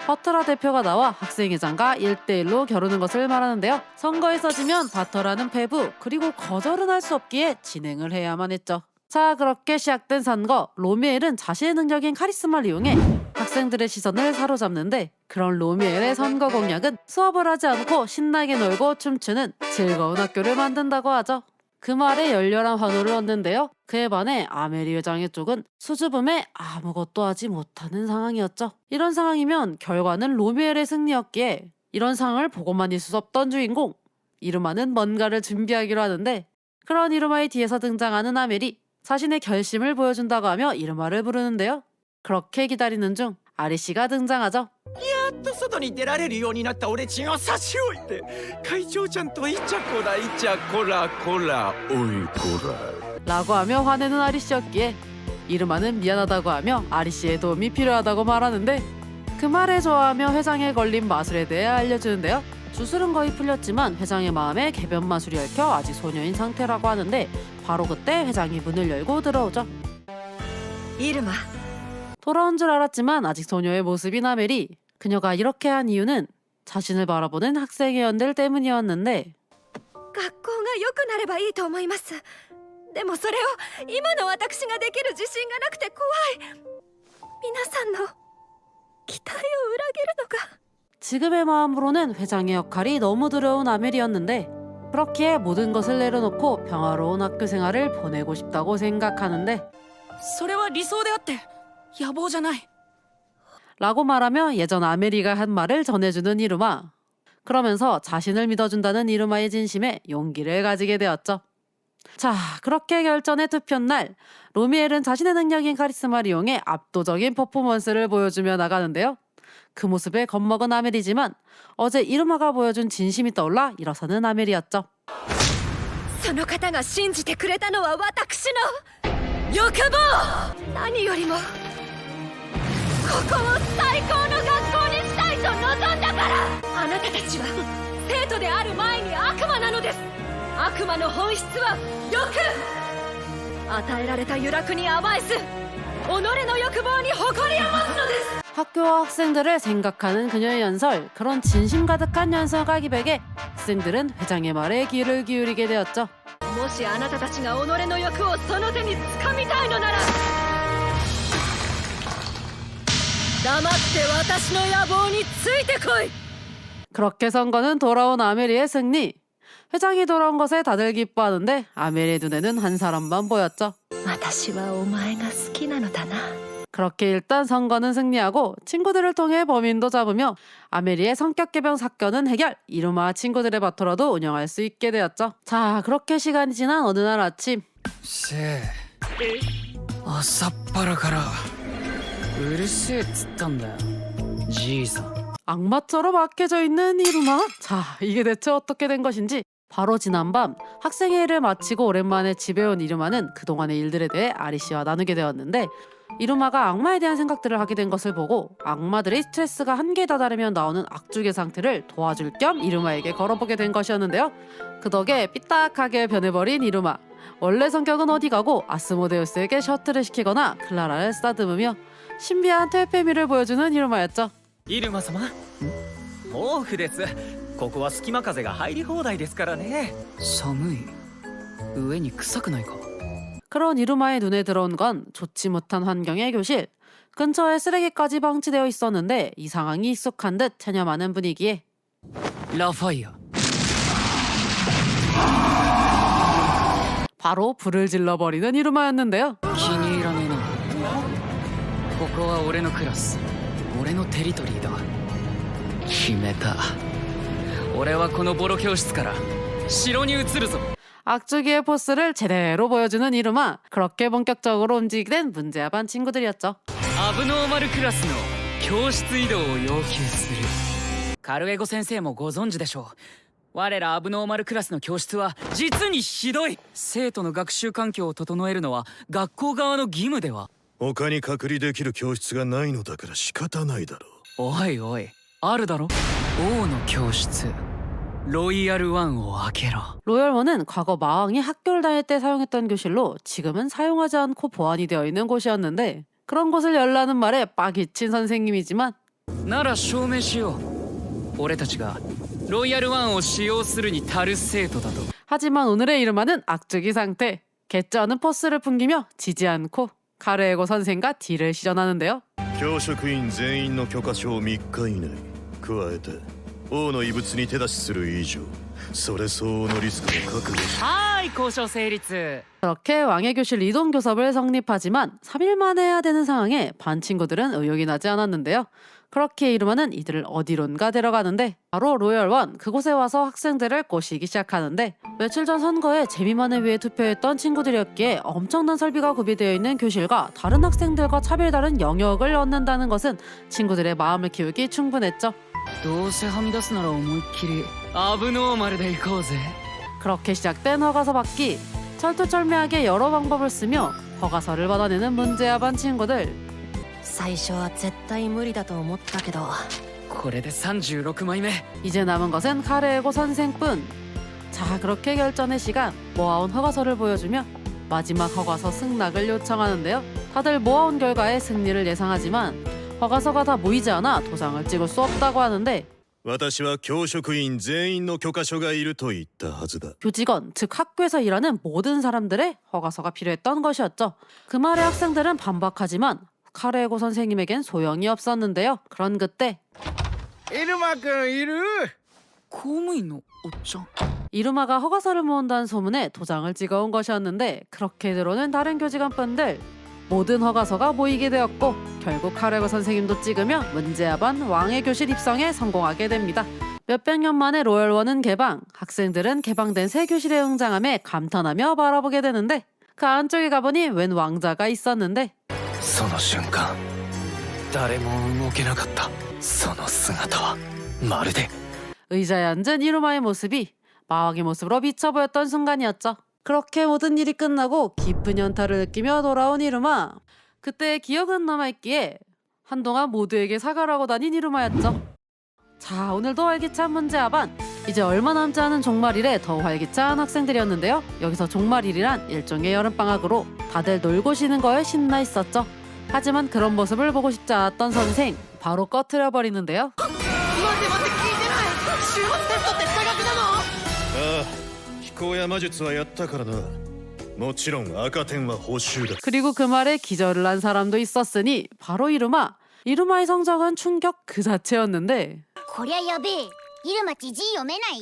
바토라 대표가 나와 학생회장과 1대1로 겨루는 것을 말하는데요. 선거에서 지면 바토라는 패부 그리고 거절은 할 수 없기에 진행을 해야만 했죠. 자 그렇게 시작된 선거. 로미엘은 자신의 능력인 카리스마를 이용해 학생들의 시선을 사로잡는데 그런 로미엘의 선거 공약은 수업을 하지 않고 신나게 놀고 춤추는 즐거운 학교를 만든다고 하죠. 그 말에 열렬한 환호를 얻는데요. 그에 반해 아메리 회장의 쪽은 수줍음에 아무것도 하지 못하는 상황이었죠. 이런 상황이면 결과는 로미엘의 승리였기에 이런 상황을 보고만 있을 수 없던 주인공 이루마는 뭔가를 준비하기로 하는데 그런 이루마의 뒤에서 등장하는 아메리. 자신의 결심을 보여준다고 하며 이루마를 부르는데요. 그렇게 기다리는 중 아리 씨가 등장하죠. やっと外に出られるようになった俺ちんを差し置いて会長ちゃんとイチャコライチャコラコラおいこら 라고 하며 화내는 아리 씨였기에 이루마는 미안하다고 하며 아리 씨의 도움이 필요하다고 말하는데 그 말에 좋아하며 회장에 걸린 마술에 대해 알려주는데요. 주술은 거의 풀렸지만 회장의 마음에 개변 마술이 얽혀 아직 소녀인 상태라고 하는데 바로 그때 회장이 문을 열고 들어오죠. イルマ、 돌아온 줄 알았지만 아직 소녀의 모습인 아메리. 그녀가 이렇게 한 이유는 자신을 바라보는 학생회원들 때문이었는데 学校が良くなればいいと思います。でもそれを今の私ができる自信がなくて怖い。皆さんの期待を裏切るのが。 지금의 마음으로는 회장의 역할이 너무 두려운 아멜이었는데 그렇기에 모든 것을 내려놓고 평화로운 학교 생활을 보내고 싶다고 생각하는데 それは理想であって野望じゃない 라고 말하며 예전 아메리가 한 말을 전해주는 이루마. 그러면서 자신을 믿어준다는 이루마의 진심에 용기를 가지게 되었죠. 자, 그렇게 결전의 투표 날 로미엘은 자신의 능력인 카리스마를 이용해 압도적인 퍼포먼스를 보여주며 나가는데요. 그 모습에 겁먹은 아멜이지만 어제 이루마가 보여준 진심이 떠올라 일어서는 아멜이었죠. その方が信じてくれたのは私の欲望。何よりもここを最高の学校にしたいと望んだから。あなたたちは生徒である前に悪魔なのです。悪魔の本質は欲。与えられた由楽に甘えず己の欲望に誇りを持つのです。 학교와 학생들을 생각하는 그녀의 연설, 그런 진심 가득한 연설가 기백에 학생들은 회장의 말에 귀를 기울이게 되었죠. もしあなたたちが己の欲をその手に掴みたいのなら黙って私の野望についてこい。 그렇게 선거는 돌아온 아메리의 승리. 회장이 돌아온 것에 다들 기뻐하는데 아메리의 눈에는 한 사람만 보였죠. 私はお前が好きなのだな。 그렇게 일단 선거는 승리하고 친구들을 통해 범인도 잡으며 아메리의 성격 개변 사건은 해결, 이루마와 친구들의 바토로도 운영할 수 있게 되었죠. 자, 그렇게 시간이 지난 어느 날 아침. せえ朝っぱらからうるせえっつったんだよじいさん 악마처럼 악해져 있는 이루마. 자, 이게 대체 어떻게 된 것인지. 바로 지난밤 학생회의를 마치고 오랜만에 집에 온 이루마는 그동안의 일들에 대해 아리씨와 나누게 되었는데 이루마가 악마에 대한 생각들을 하게 된 것을 보고 악마들의 스트레스가 한계에 다다르면 나오는 악주의 상태를 도와줄 겸 이루마에게 걸어보게 된 것이었는데요. 그 덕에 삐딱하게 변해버린 이루마. 원래 성격은 어디 가고 아스모데우스에게 셔틀을 시키거나 클라라를 쓰다듬으며 신비한 퇴폐미를 보여주는 이루마였죠. イルマ様毛布です。ここは隙間風が入り放題ですからね。寒い上に臭くないか 그런 이루마의 눈에 들어온 건 좋지 못한 환경의 교실. 근처에 쓰레기까지 방치되어 있었는데 이 상황이 익숙한 듯 체념하는 분위기에 ラファイア 바로 불을 질러버리는 이루마였는데요. 気に入らねえなここは俺のクラス俺のテリトリーだ決めた俺はこのボロ教室から城に移るぞ 악주기의 포스를 제대로 보여주는 이루마. 그렇게 본격적으로 움직이게 된 문제야 반 친구들이었죠. アブノーマルクラスの教室移動を要求するカルエゴ先生もご存知でしょう我らアブノーマルクラスの教室は実にひどい生徒の学習環境を整えるのは学校側の義務では他に隔離できる教室がないのだから仕方ないだろう。おいおいあるだろ王の教室ロイヤルワンを開けろ 로열원은 과거 마왕이 학교를 다닐 때 사용했던 교실로 지금은 사용하지 않고 보안이 되어 있는 곳이었는데 그런 곳을 열라는 말에 빡이친 선생님이지만 なら証明しよう俺たちがロイヤルワンを使用するに足る生徒だと 하지만 오늘의 이루마는 악주기 상태. 개쩌는 포스를 풍기며 지지 않고 카르에고 선생과 딜을 시전하는데요. 教職員全員の許可証を3日以内加えて王の遺物に手出しする以上それ相応のリスクを覚悟しはーい交渉成立 그렇게 왕의 교실 이동 교섭을 성립하지만 3일만 해야 되는 상황에 반 친구들은 의욕이 나지 않았는데요. 그렇게 이루마는 이들을 어디론가 데려가는데 바로 로열원. 그곳에 와서 학생들을 꼬시기 시작하는데 며칠 전 선거에 재미만을 위해 투표했던 친구들이었기에 엄청난 설비가 구비되어 있는 교실과 다른 학생들과 차별 다른 영역을 얻는다는 것은 친구들의 마음을 키우기 충분했죠. どうせはみ出すなら思いっきりアブノーマルで行こうぜ 그렇게 시작된 허가서 받기. 철두철미하게 여러 방법을 쓰며 허가서를 받아내는 문제야 반 친구들. 最初は絶対無理だと思ったけどこれで36枚目 이제 남은 것은 카르에고 선생뿐. 자, 그렇게 결전의 시간. 모아온 허가서를 보여주며 마지막 허가서 승낙을 요청하는데요. 다들 모아온 결과에 승리를 예상하지만 허가서가 다 모이지 않아 도장을 찍을 수 없다고 하는데 私は教職員全員の許可書がいると言ったはずだ。 교직원, 즉 학교에서 일하는 모든 사람들의 허가서가 필요했던 것이었죠. 그 말에 학생들은 반박하지만 카르에고 선생님에겐 소용이 없었는데요. 그런 그때 イルマくんいる公務員のおっちゃん 이루마가 허가서를 모은다는 소문에 도장을 찍어온 것이었는데 그렇게 들어오는 다른 교직원분들 모든 허가서가 모이게 되었고 결국 카레고 선생님도 찍으며 문제아반 왕의 교실 입성에 성공하게 됩니다. 몇백 년 만에 로열원은 개방, 학생들은 개방된 새 교실에 응장함에 감탄하며 바라보게 되는데 그 안쪽에 가보니 웬 왕자가 있었는데 その瞬間誰も動けなかったその姿はまるで 의자에 앉은 이루마의 모습이 마왕의 모습으로 비쳐 보였던 순간이었죠. 그렇게 모든 일이 끝나고 깊은 연타를 느끼며 돌아온 이루마. 그때의 기억은 남아있기에 한동안 모두에게 사과를 하고 다닌 이루마였죠. 자, 오늘도 활기찬 문제아반. 이제 얼마 남지 않은 종말일에 더 활기찬 학생들이었는데요. 여기서 종말일이란 일종의 여름방학으로 다들 놀고 쉬는 거에 신나 있었죠. 하지만 그런 모습을 보고 싶지 않았던 선생 바로 꺼트려 버리는데요. 待って聞いてない週末テストって差額なのああ飛行や魔術はやったからなもちろん赤点は報酬だ 그리고 그 말에 기절을 한 사람도 있었으니 바로 이루마. 이루마의 성적은 충격 그 자체였는데 こりゃやべえイルマち字読めない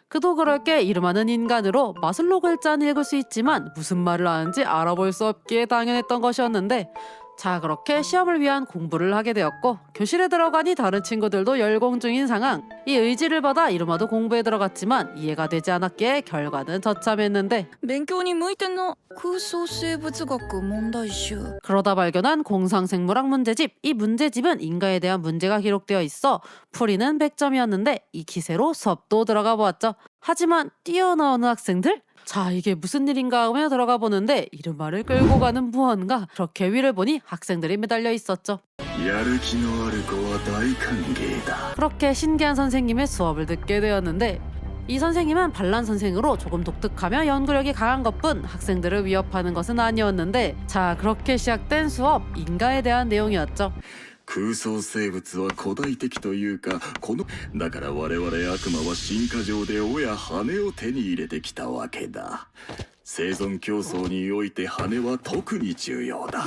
그도 그럴 게 이루마는 인간으로 마슬로 글자는 읽을 수 있지만 무슨 말을 하는지 알아볼 수 없기에 당연했던 것이었는데 자 그렇게 시험을 위한 공부를 하게 되었고 교실에 들어가니 다른 친구들도 열공 중인 상황. 이 의지를 받아 이루마도 공부에 들어갔지만 이해가 되지 않았기에 결과는 저참했는데 勉強に向いてんな空想生物学問題集 그러다 발견한 공상생물학 문제집. 이 문제집은 인가에 대한 문제가 기록되어 있어 풀이는 100점이었는데 이 기세로 수업도 들어가 보았죠. 하지만 뛰어나오는 학생들? 자 이게 무슨 일인가 하며 들어가 보는데 이루마를 끌고 가는 무언가. 그렇게 위를 보니 학생들이 매달려 있었죠. やる気のある子は大歓迎だ 그렇게 신기한 선생님의 수업을 듣게 되었는데 이 선생님은 반란 선생으로 조금 독특하며 연구력이 강한 것뿐 학생들을 위협하는 것은 아니었는데 자 그렇게 시작된 수업 인가에 대한 내용이었죠. 空想生物は古代的というかこのだから我々悪魔は進化上で尾や羽を手に入れてきたわけだ生存競争において羽は特に重要だ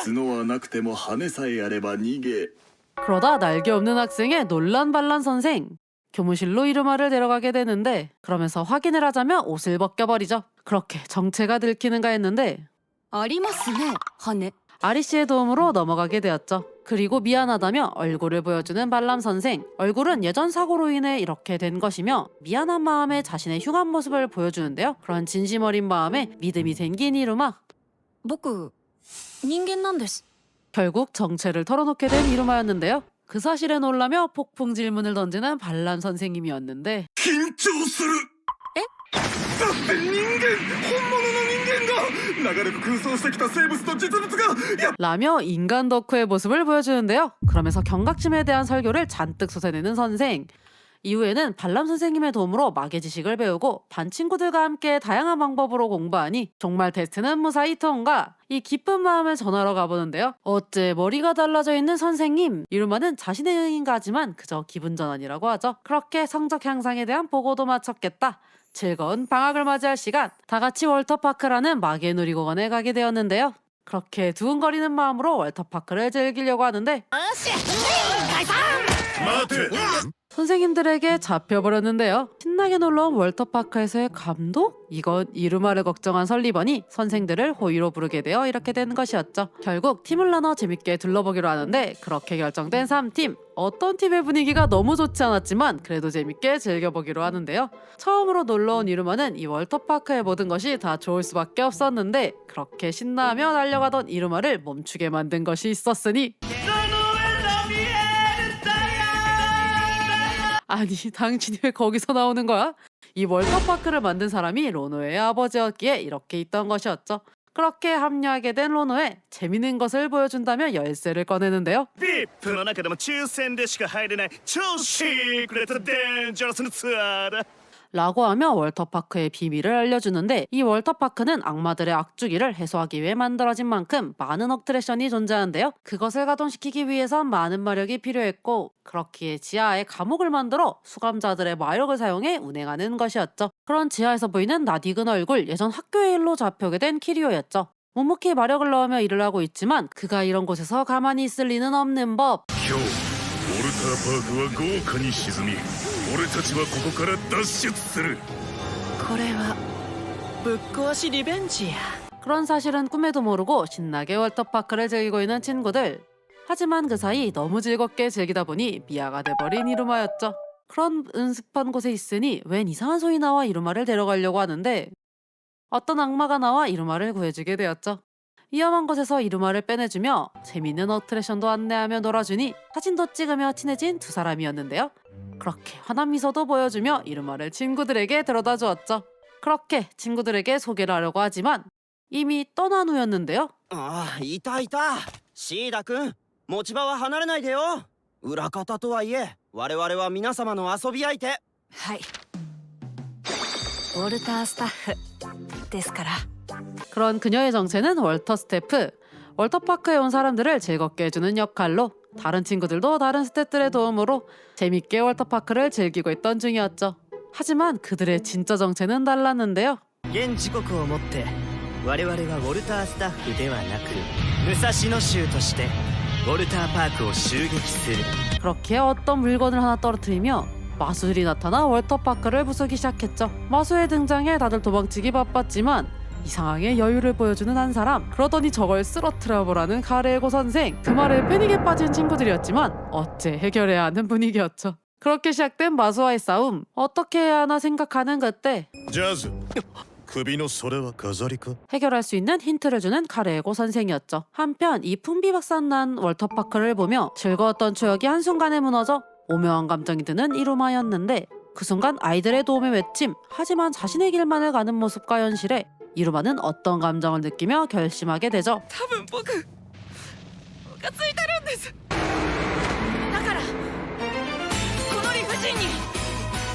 角はなくても羽さえあれば逃げ 그러다 날개 없는 학생의 논란 반란 선생. 교무실로 이루마를 데려가게 되는데 그러면서 확인을 하자며 옷을 벗겨버리죠. 그렇게 정체가 들키는가 했는데 ありますね羽 아리 씨의 도움으로 넘어가게 되었죠. 그리고 미안하다며 얼굴을 보여주는 발람 선생. 얼굴은 예전 사고로 인해 이렇게 된 것이며 미안한 마음에 자신의 흉한 모습을 보여주는데요. 그런 진심 어린 마음에 믿음이 생긴 이루마. 僕人間なんです 결국 정체를 털어놓게 된 이루마였는데요. 그 사실에 놀라며 폭풍 질문을 던지는 반란 선생님이었는데 緊張するえだって人間本物の人間が長らく空想してきた生物の実物がや 라며 인간 덕후의 모습을 보여주는데요. 그러면서 경각심에 대한 설교를 잔뜩 쏟아내는 선생. 이후에는 발람 선생님의 도움으로 마계 지식을 배우고 반 친구들과 함께 다양한 방법으로 공부하니 정말 테스트는 무사히 통과. 이 기쁜 마음을 전하러 가보는데요. 어째 머리가 달라져 있는 선생님. 이루마는 자신의 응인가지만 그저 기분 전환이라고 하죠. 그렇게 성적 향상에 대한 보고도 마쳤겠다. 즐거운 방학을 맞이할 시간. 다 같이 월터파크라는 마계 놀이공원에 가게 되었는데요. 그렇게 두근거리는 마음으로 월터파크를 즐기려고 하는데 待て 선생님들에게 잡혀버렸는데요. 신나게 놀러온 월터파크에서의 감독? 이건 이루마를 걱정한 설리번이 선생들을 호의로 부르게 되어 이렇게 된 것이었죠. 결국 팀을 나눠 재밌게 둘러보기로 하는데 그렇게 결정된 3팀. 어떤 팀의 분위기가 너무 좋지 않았지만 그래도 재밌게 즐겨보기로 하는데요. 처음으로 놀러온 이루마는 이 월터파크의 모든 것이 다 좋을 수밖에 없었는데 그렇게 신나하며 달려가던 이루마를 멈추게 만든 것이 있었으니 아니 당신이 왜 거기서 나오는 거야? 이 월터파크를 만든 사람이 로노의 아버지였기에 이렇게 있던 것이었죠. 그렇게 합류하게 된 로노에 재밌는 것을 보여준다며 열쇠를 꺼내는데요. VIP の中でも抽選でしか入れない超シークレットデンジャラスなツアーだ 라고 하며 월터파크의 비밀을 알려주는데 이 월터파크는 악마들의 악주기를 해소하기 위해 만들어진 만큼 많은 억트랙션이 존재하는데요. 그것을 가동시키기 위해선 많은 마력이 필요했고 그렇기에 지하에 감옥을 만들어 수감자들의 마력을 사용해 운행하는 것이었죠. 그런 지하에서 보이는 낯익은 얼굴, 예전 학교의 일로 잡혀오게 된 키리오였죠. 묵묵히 마력을 넣으며 일을 하고 있지만 그가 이런 곳에서 가만히 있을 리는 없는 법. 今日ウォルターパークは豪華に沈み俺たちはここから脱出する。これはぶっ壊しリベンジや。 그런 사실은 꿈에도 모르고 신나게 월터파크를 즐기고 있는 친구들. 하지만 그 사이 너무 즐겁게 즐기다 보니 미아가 돼버린 이루마였죠. 그런 은습한 곳에 있으니 웬 이상한 소리 나와 이루마를 데려가려고 하는데 어떤 악마가 나와 이루마를 구해주게 되었죠. 위험한 곳에서 이루마를 빼내주며 재미있는 어트랙션도 안내하며 놀아주니 사진도 찍으며 친해진 두 사람이었는데요. 그렇게 환한 미소도 보여주며 이루마를 친구들에게 데려다 주었죠. 그렇게 친구들에게 소개를 하려고 하지만 이미 떠난 후였는데요. ああ、いたいた。シーダ君、持ち場は離れないでよ。裏方とはいえ、我々は皆様の遊び相手。はい。ウォルタースタッフですから。 그런 그녀의 정체는 월터 스태프. 월터파크에 온 사람들을 즐겁게 해주는 역할로 다른 친구들도 다른 스태프들의 도움으로 재밌게 월터파크를 즐기고 있던 중이었죠. 하지만 그들의 진짜 정체는 달랐는데요. 現時刻をもって我々はウォルタースタッフではなく武蔵野州としてウォルターパークを襲撃する 그렇게 어떤 물건을 하나 떨어뜨리며 마술이 나타나 월터파크를 부수기 시작했죠. 마술의 등장에 다들 도망치기 바빴지만 이상하게 여유를 보여주는 한 사람. 그러더니 저걸 쓰러뜨려보라는 가레고 선생. 그 말에 패닉에 빠진 친구들이었지만 어째 해결해야 하는 분위기였죠. 그렇게 시작된 마수와의 싸움. 어떻게 해야 하나 생각하는 그때 ジャズ首のそれは飾りか 해결할 수 있는 힌트를 주는 카레고 선생이었죠. 한편 이 풍비박산난 월터파크를 보며 즐거웠던 추억이 한순간에 무너져 오묘한 감정이 드는 이루마였는데 그 순간 아이들의 도움의 외침, 하지만 자신의 길만을 가는 모습과 현실에 이루마는 어떤 감정을 느끼며 결심하게 되죠. 多分僕がついてるんです。だからこの理不尽に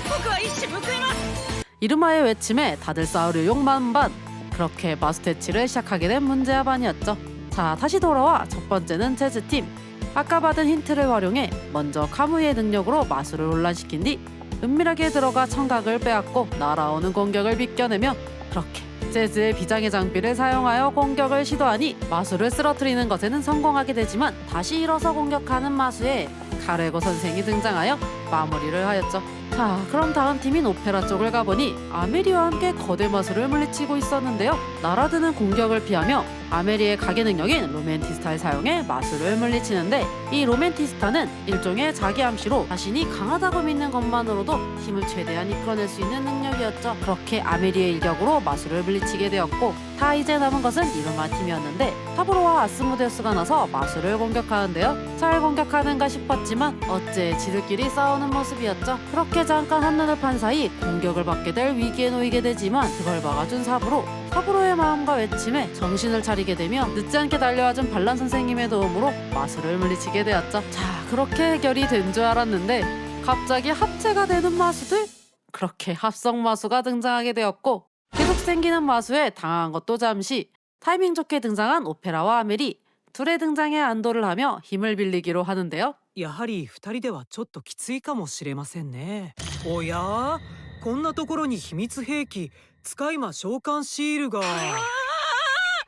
僕は一矢報います。 이루마의 외침에 다들 싸우려 욕만반. 그렇게 마수테치를 시작하게 된 문제아반이었죠. 자, 다시 돌아와 첫 번째는 재즈팀. 아까 받은 힌트를 활용해 먼저 카무이의 능력으로 마술을 혼란시킨 뒤 은밀하게 들어가 청각을 빼앗고 날아오는 공격을 비껴내며 그렇게 재즈의 비장의 장비를 사용하여 공격을 시도하니 마술을 쓰러뜨리는 것에는 성공하게 되지만 다시 일어서 공격하는 마수에 카레고 선생이 등장하여 마무리를 하였죠. 자, 그럼 다음 팀인 오페라 쪽을 가보니 아메리와 함께 거대 마술을 물리치고 있었는데요. 날아드는 공격을 피하며 아메리의 가계 능력인 로맨티스타를 사용해 마술을 물리치는데 이 로맨티스타는 일종의 자기 암시로 자신이 강하다고 믿는 것만으로도 힘을 최대한 이끌어낼 수 있는 능력이었죠. 그렇게 아메리의 일격으로 마술을 물리치게 되었고 다 이제 남은 것은 이루마 팀이었는데 타브로와 아스모데우스가 나서 마술을 공격하는데요. 잘 공격하는가 싶었지만 어째 지들끼리 싸우는 모습이었죠. 그렇게 잠깐 한눈을 판 사이 공격을 받게 될 위기에 놓이게 되지만 그걸 막아준 사브로의 마음과 외침에 정신을 차리게 되며 늦지 않게 달려와준 반란 선생님의 도움으로 마술을 물리치게 되었죠. 자, 그렇게 해결이 된 줄 알았는데 갑자기 합체가 되는 마수들? 그렇게 합성 마수가 등장하게 되었고 계속 생기는 마수에 당한 것도 잠시 타이밍 좋게 등장한 오페라와 아메리 둘의 등장에 안도를 하며 힘을 빌리기로 하는데요. やはり2人ではちょっときついかもしれませんね。おや、こんなところに秘密兵器使い魔召喚シールが。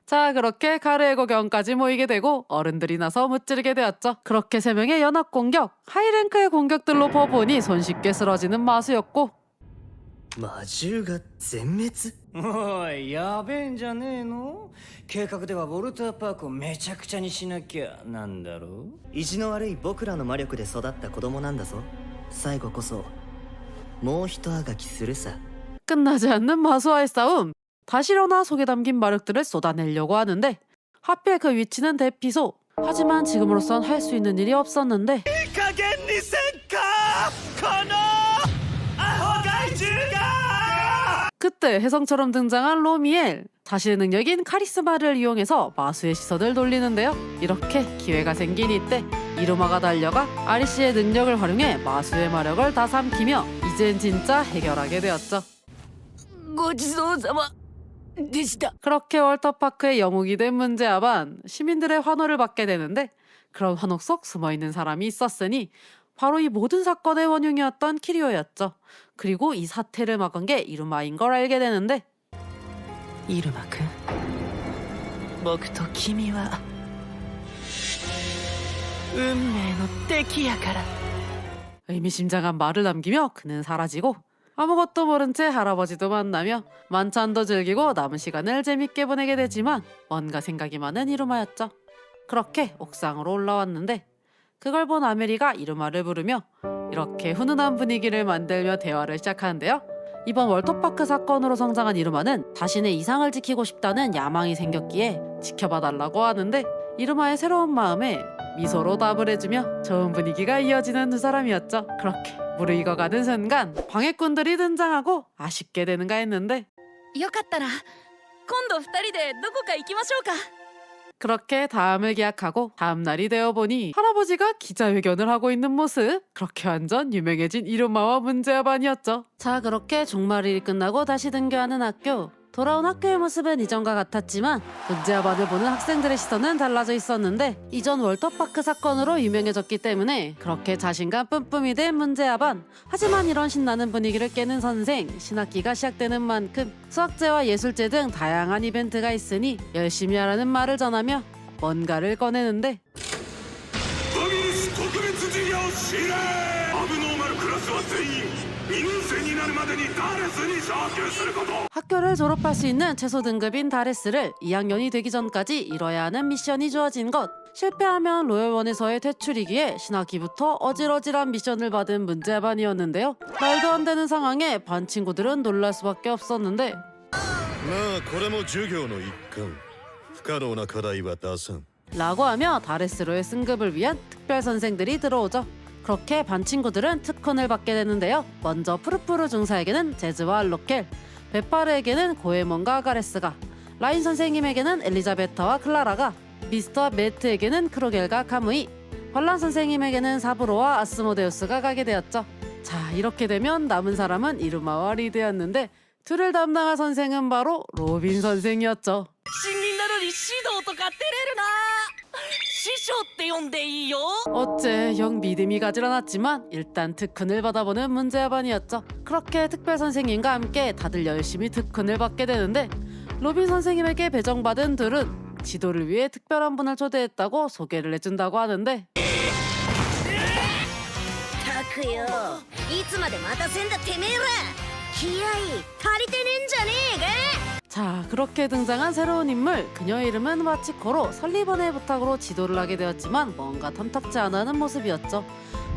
자, 그렇게 카레고 경까지 모이게 되고 어른들이 나서 무찌르게 되었죠. 그렇게 세 명의 연합 공격, 하이랭크의 공격들로 퍼보니 손쉽게 쓰러지는 마수였고 魔獣が全滅。おい、やべえんじゃねえの？計画ではウォルターパークをめちゃくちゃにしなきゃなんだろう？意地の悪い僕らの魔力で育った子供なんだぞ。最後こそもう一あがきするさ。 끝나지 않는 마수와의 싸움. 다시 일어나 속에 담긴 마력들을 쏟아내려고 하는데 하필 그 위치는 대피소. 하지만 지금으로선 할 수 있는 일이 없었는데 加減にせんかこのアホ怪獣が。 그때 혜성처럼 등장한 로미엘. 자신의 능력인 카리스마를 이용해서 마수의 시선을 돌리는데요. 이렇게 기회가 생긴 이때 이루마가 달려가 아리씨의 능력을 활용해 마수의 마력을 다 삼키며 이젠 진짜 해결하게 되었죠. ごちそうさまでした。 그렇게 월터파크의 영웅이 된 문제아반 시민들의 환호를 받게 되는데 그런 환호 속 숨어있는 사람이 있었으니 바로 이 모든 사건의 원흉이었던 키리오였죠. 그리고 이 사태를 막은 게 이루마인 걸 알게 되는데 イルマくん、僕と君は運命の敵やから。 의미심장한 말을 남기며 그는 사라지고 아무것도 모른 채 할아버지도 만나며 만찬도 즐기고 남은 시간을 재밌게 보내게 되지만 뭔가 생각이 많은 이루마였죠. 그렇게 옥상으로 올라왔는데 그걸 본 아메리가 이루마를 부르며 이렇게 훈훈한 분위기를 만들며 대화를 시작하는데요. 이번 월터파크 사건으로 성장한 이루마는 자신의 이상을 지키고 싶다는 야망이 생겼기에 지켜봐달라고 하는데 이루마의 새로운 마음에 미소로 답을 해주며 좋은 분위기가 이어지는 두 사람이었죠. 그렇게 무르익어가는 순간 방해꾼들이 등장하고 아쉽게 되는가 했는데 よかったら今度2人でどこか行きましょうか 그렇게 다음을 기약하고 다음 날이 되어보니 할아버지가 기자회견을 하고 있는 모습. 그렇게 완전 유명해진 이루마와 문제아반이었죠. 자, 그렇게 종말일이 끝나고 다시 등교하는 학교. 돌아온 학교의 모습은 이전과 같았지만 문제아반을 보는 학생들의 시선은 달라져 있었는데 이전 월터파크 사건으로 유명해졌기 때문에 그렇게 자신감 뿜뿜이 된 문제아반. 하지만 이런 신나는 분위기를 깨는 선생, 신학기가 시작되는 만큼 수학제와 예술제 등 다양한 이벤트가 있으니 열심히 하라는 말을 전하며 뭔가를 꺼내는데 학교를 졸업할 수 있는 최소 등급인 다레스를 2학년이 되기 전까지 이뤄야 하는 미션이 주어진 것. 실패하면 로열원에서의 퇴출이기에 신학기부터 어질어질한 미션을 받은 문제반이었는데요. 말도 안 되는 상황에 반 친구들은 놀랄 수밖에 없었는데 まあこれも授業の一環不可能な課題は出さん 라고 하며 다레스로의 승급을 위한 특별 선생들이 들어오죠. 그렇게 반 친구들은 특훈을 받게 되는데요. 먼저 푸르푸르 중사에게는 제즈와 알로켈, 베파르에게는 고에몬과 가레스가, 라인 선생님에게는 엘리자베타와 클라라가, 미스터 매트에게는 크로겔과 카무이, 환란 선생님에게는 사브로와 아스모데우스가 가게 되었죠. 자, 이렇게 되면 남은 사람은 이루마와 리드였는데 둘을 담당할 선생은 바로 로빈 선생이었죠. 新任なのに指導とか照れるな師匠って呼んでいいよ 어째 영 믿음이 가질 않았지만 일단 특훈을 받아보는 문제아반이었죠. 그렇게 특별 선생님과 함께 다들 열심히 특훈을 받게 되는데 로빈 선생님에게 배정받은 둘은 지도를 위해 특별한 분을 초대했다고 소개를 해준다고 하는데 たくよいつまで待たせんだてめえら気合い足りてねえんじゃねえか 자, 그렇게 등장한 새로운 인물, 그녀의 이름은 마치코로 설리번의 부탁으로 지도를 하게 되었지만 뭔가 탐탁지 않아 하는 모습이었죠.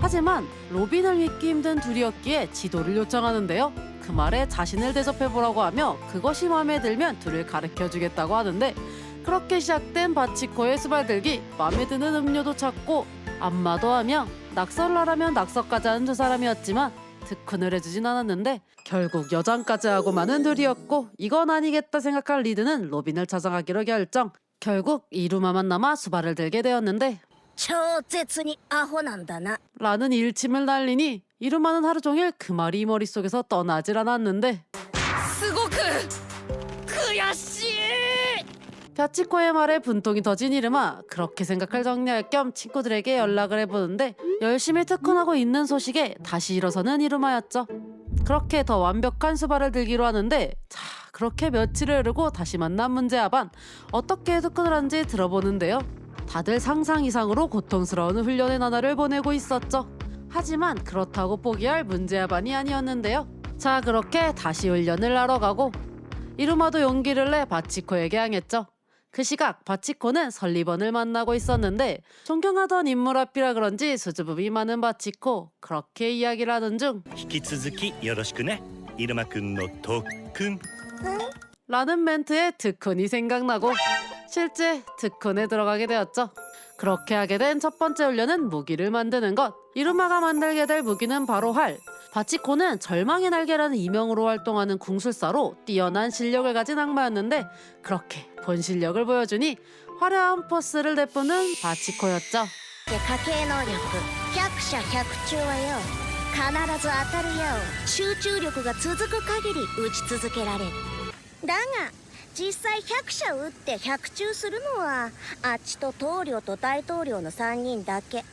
하지만 로빈을 믿기 힘든 둘이었기에 지도를 요청하는데요. 그 말에 자신을 대접해보라고 하며 그것이 마음에 들면 둘을 가르쳐주겠다고 하는데 그렇게 시작된 바치코의 수발들기, 마음에 드는 음료도 찾고 안마도 하며 낙서를 하라면 낙서까지 하는 두 사람이었지만 특훈을 해주진 않았는데 결국 여장까지 하고 마는 둘이었고 이건 아니겠다 생각한 리드는 로빈을 찾아가기로 결정. 결국 이루마만 남아 수발을 들게 되었는데 超絶にアホなんだな 라는 일침을 날리니 이루마는 하루 종일 그 말이 머릿속에서 떠나질 않았는데 すごく悔しい 벼치코의 말에 분통이 터진 이르마. 그렇게 생각을 정리할 겸 친구들에게 연락을 해보는데 열심히 특훈하고 있는 소식에 다시 일어서는 이루마였죠. 그렇게 더 완벽한 수발을 들기로 하는데 자, 그렇게 며칠을 흐르고 다시 만난 문제아반. 어떻게 특훈을 하는지 들어보는데요. 다들 상상 이상으로 고통스러운 훈련의 나날을 보내고 있었죠. 하지만 그렇다고 포기할 문제아반이 아니었는데요. 자, 그렇게 다시 훈련을 하러 가고 이루마도 용기를 내 바치코에게 향했죠. 그 시각 바치코는 설리번을 만나고 있었는데 존경하던 인물 앞이라 그런지 수줍음이 많은 바치코. 그렇게 이야기를 하던 중 引き続きよろしくねイルマくんの特訓 라는 멘트에 특훈이 생각나고 실제 특훈에 들어가게 되었죠. 그렇게 하게 된 첫 번째 훈련은 무기를 만드는 것. 이루마가 만들게 될 무기는 바로 활. 바치코는 절망의 날개라는 이명으로 활동하는 궁술사로 뛰어난 실력을 가진 악마였는데 그렇게 본 실력을 보여주니 화려한 포스를 내뿜는 바치코였죠. 家系能力百射百中はよ必ず当たるよ集中力が続く限り打ち続けられるだが実際100射打って100中するのはあっちと統領と大統領の3人だけ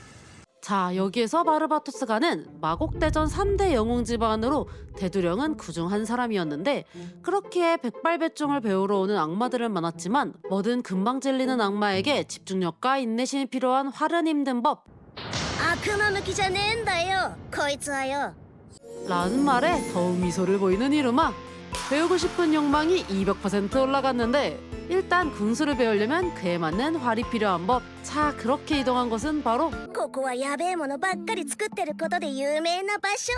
자, 여기에서 바르바토스가는 마곡대전 3대 영웅 집안으로 대두령은 그중 한 사람이었는데 그렇기에 백발백중을 배우러 오는 악마들은 많았지만 뭐든 금방 질리는 악마에게 집중력과 인내심이 필요한 활은 힘든 법. 悪魔向きじゃねえんだよこいつはよ 라는 말에 더욱 미소를 보이는 이루마. 배우고 싶은 욕망이 200% 올라갔는데 일단 군수를 배우려면 그에 맞는 활이 필요한 법. 자, 그렇게 이동한 곳은 바로 ここはやべえものばっかり作ってることで有名な場所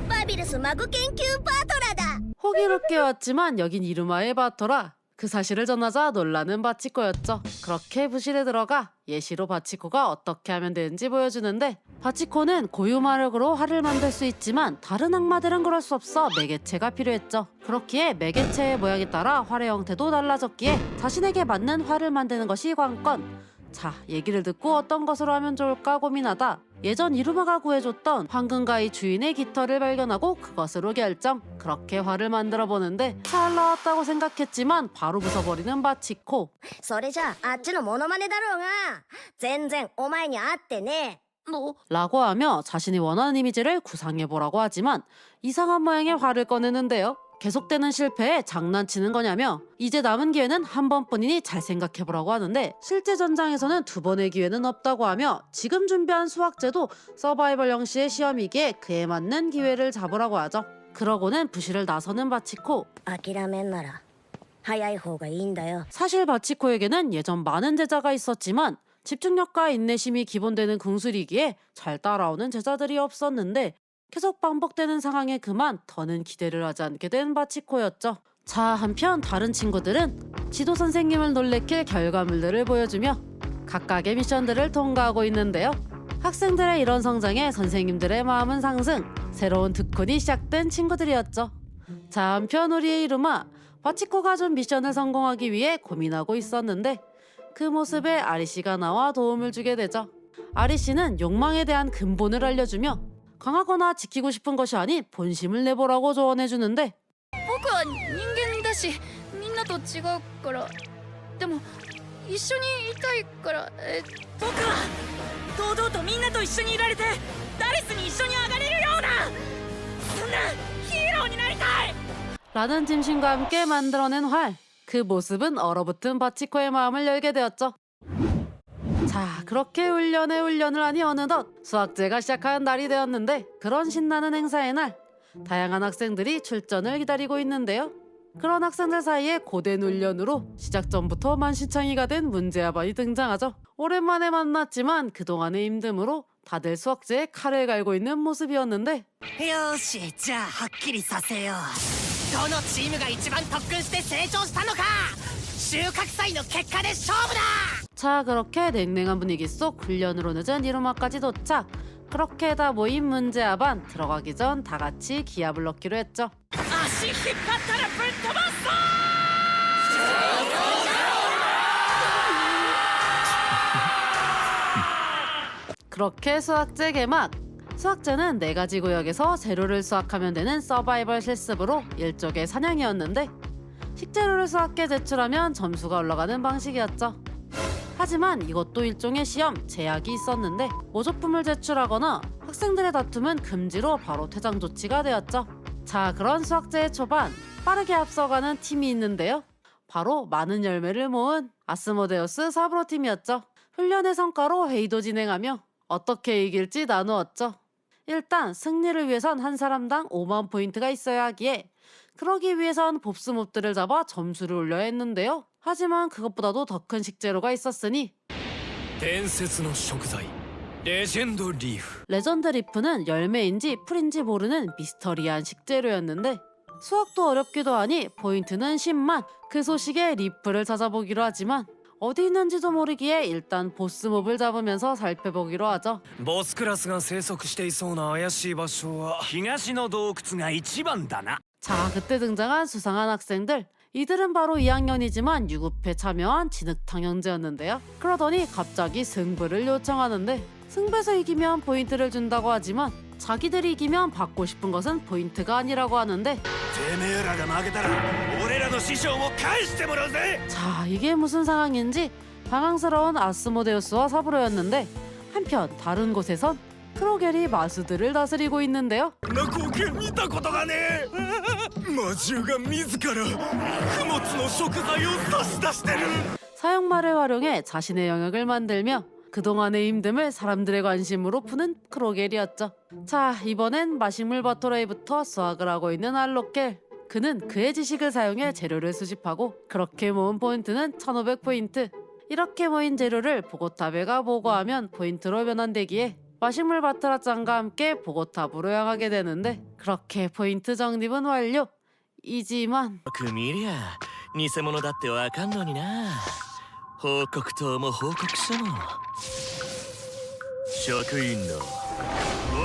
バビルスマグ研究バトラだ 호기롭게 왔지만 여긴 이루마의 바토라. 그 사실을 전하자 놀라는 바치코였죠. 그렇게 부실에 들어가 예시로 바치코가 어떻게 하면 되는지 보여주는데 바치코는 고유 마력으로 활을 만들 수 있지만 다른 악마들은 그럴 수 없어 매개체가 필요했죠. 그렇기에 매개체의 모양에 따라 활의 형태도 달라졌기에 자신에게 맞는 활을 만드는 것이 관건. 자, 얘기를 듣고 어떤 것으로 하면 좋을까 고민하다 예전 이루마가 구해줬던 황금가의 주인의 깃털을 발견하고 그것으로 결정. 그렇게 활을 만들어 보는데 잘 나왔다고 생각했지만 바로 부숴버리는 바치코. それじゃあっちのモノマネだろうが全然お前に合ってねえ 라고 하며 자신이 원하는 이미지를 구상해보라고 하지만 이상한 모양의 활을 꺼내는데요. 계속되는 실패에 장난치는 거냐며 이제 남은 기회는 한 번뿐이니 잘 생각해보라고 하는데 실제 전장에서는 두 번의 기회는 없다고 하며 지금 준비한 수학제도 서바이벌 형식의 시험이기에 그에 맞는 기회를 잡으라고 하죠. 그러고는 부실을 나서는 바치코. 諦めんなら早い方がいいんだよ 사실 바치코에게는 예전 많은 제자가 있었지만 집중력과 인내심이 기본되는 궁술이기에 잘 따라오는 제자들이 없었는데 계속 반복되는 상황에 그만 더는 기대를 하지 않게 된 바치코였죠. 자, 한편 다른 친구들은 지도 선생님을 놀래킬 결과물들을 보여주며 각각의 미션들을 통과하고 있는데요. 학생들의 이런 성장에 선생님들의 마음은 상승, 새로운 특훈이 시작된 친구들이었죠. 자, 한편 우리의 이루마, 바치코가 준 미션을 성공하기 위해 고민하고 있었는데 그 모습에 아리씨가 나와 도움을 주게 되죠. 아리씨는 욕망에 대한 근본을 알려주며 강하거나 지키고 싶은 것이 아닌 본심을 내보라고 조언해주는데 僕は人間だしみんなと違うからでも一緒にいたいから僕は堂々とみんなと一緒にいられてダリスに一緒に上がれるようなそんなヒーローになりたい 라는 짐신과 함께 만들어낸 활. 그 모습은 얼어붙은 바치코의 마음을 열게 되었죠. 자, 그렇게 훈련을 하니 어느덧 수학제가 시작하는 날이 되었는데 그런 신나는 행사의 날 다양한 학생들이 출전을 기다리고 있는데요. 그런 학생들 사이에 고된 훈련으로 시작 전부터 만신창이가 된 문제아반이 등장하죠. 오랜만에 만났지만 그동안의 힘듦으로 다들 수학제에 칼을 갈고 있는 모습이었는데 よしじゃあはっきりさせようどのチームが一番特訓して成長したのか収穫祭の結果で勝負だ 자, 그렇게 냉랭한 분위기 속 훈련으로 늦은 이루마까지 도착. 그렇게 다 모인 문제아반 들어가기 전 다 같이 기합을 넣기로 했죠. 足引っ張ったらぶっ飛ばすぞ 그렇게 수학제 개막. 수학제는 4가지 구역에서 재료를 수확하면 되는 서바이벌 실습으로 일종의 사냥이었는데 식재료를 수확해 제출하면 점수가 올라가는 방식이었죠. 하지만 이것도 일종의 시험, 제약이 있었는데 모조품을 제출하거나 학생들의 다툼은 금지로 바로 퇴장 조치가 되었죠. 자, 그런 수학제의 초반 빠르게 앞서가는 팀이 있는데요. 바로 많은 열매를 모은 아스모데우스 사브로 팀이었죠. 훈련의 성과로 회의도 진행하며 어떻게 이길지 나누었죠. 일단 승리를 위해선 한 사람당 5만 포인트가 있어야 하기에 그러기 위해선 봅스몹들을 잡아 점수를 올려야 했는데요. 하지만 그것보다도 더 큰 식재료가 있었으니 伝説の食材レジェンドリーフ 레전드 리프는 열매인지 풀인지 모르는 미스터리한 식재료였는데 수학도 어렵기도 하니 포인트는 10만. 그 소식에 리프를 찾아보기로 하지만 어디 있는지도 모르기에 일단 보스몹을 잡으면서 살펴보기로 하죠. ボスクラスが生息していそうな怪しい場所は東の洞窟が一番だな 자, 그때 등장한 수상한 학생들. 이들은 바로 2학년이지만 유급회 참여한 진흙탕 형제였는데요. 그러더니 갑자기 승부를 요청하는데 승부에서 이기면 포인트를 준다고 하지만 자기들이 이기면 받고 싶은 것은 포인트가 아니라고 하는데 てめえらが負けたら俺らの師匠を返してもらうぜ 자, 이게 무슨 상황인지 당황스러운 아스모데우스와 사브로였는데 한편 다른 곳에선 크로겔이 마수들을 다스리고 있는데요. こんな光景見たことがねえ魔獣が自ら供物の食材を差し出してる 사용말을 활용해 자신의 영역을 만들며 그동안의 힘듦을 사람들의 관심으로 푸는 크로겔이었죠. 자, 이번엔 마식물 바토레이부터 수확을 하고 있는 알로켈. 그는 그의 지식을 사용해 재료를 수집하고 그렇게 모은 포인트는 1500포인트. 이렇게 모인 재료를 보고탑에 가 보고하면 포인트로 변환되기에 마식물 바트라짱과 함께 보고탑으로 향하게 되는데 그렇게 포인트 적립은 완료. 이지만 く見りゃ偽物だってわかんのにな。報告筒も報告書も職員の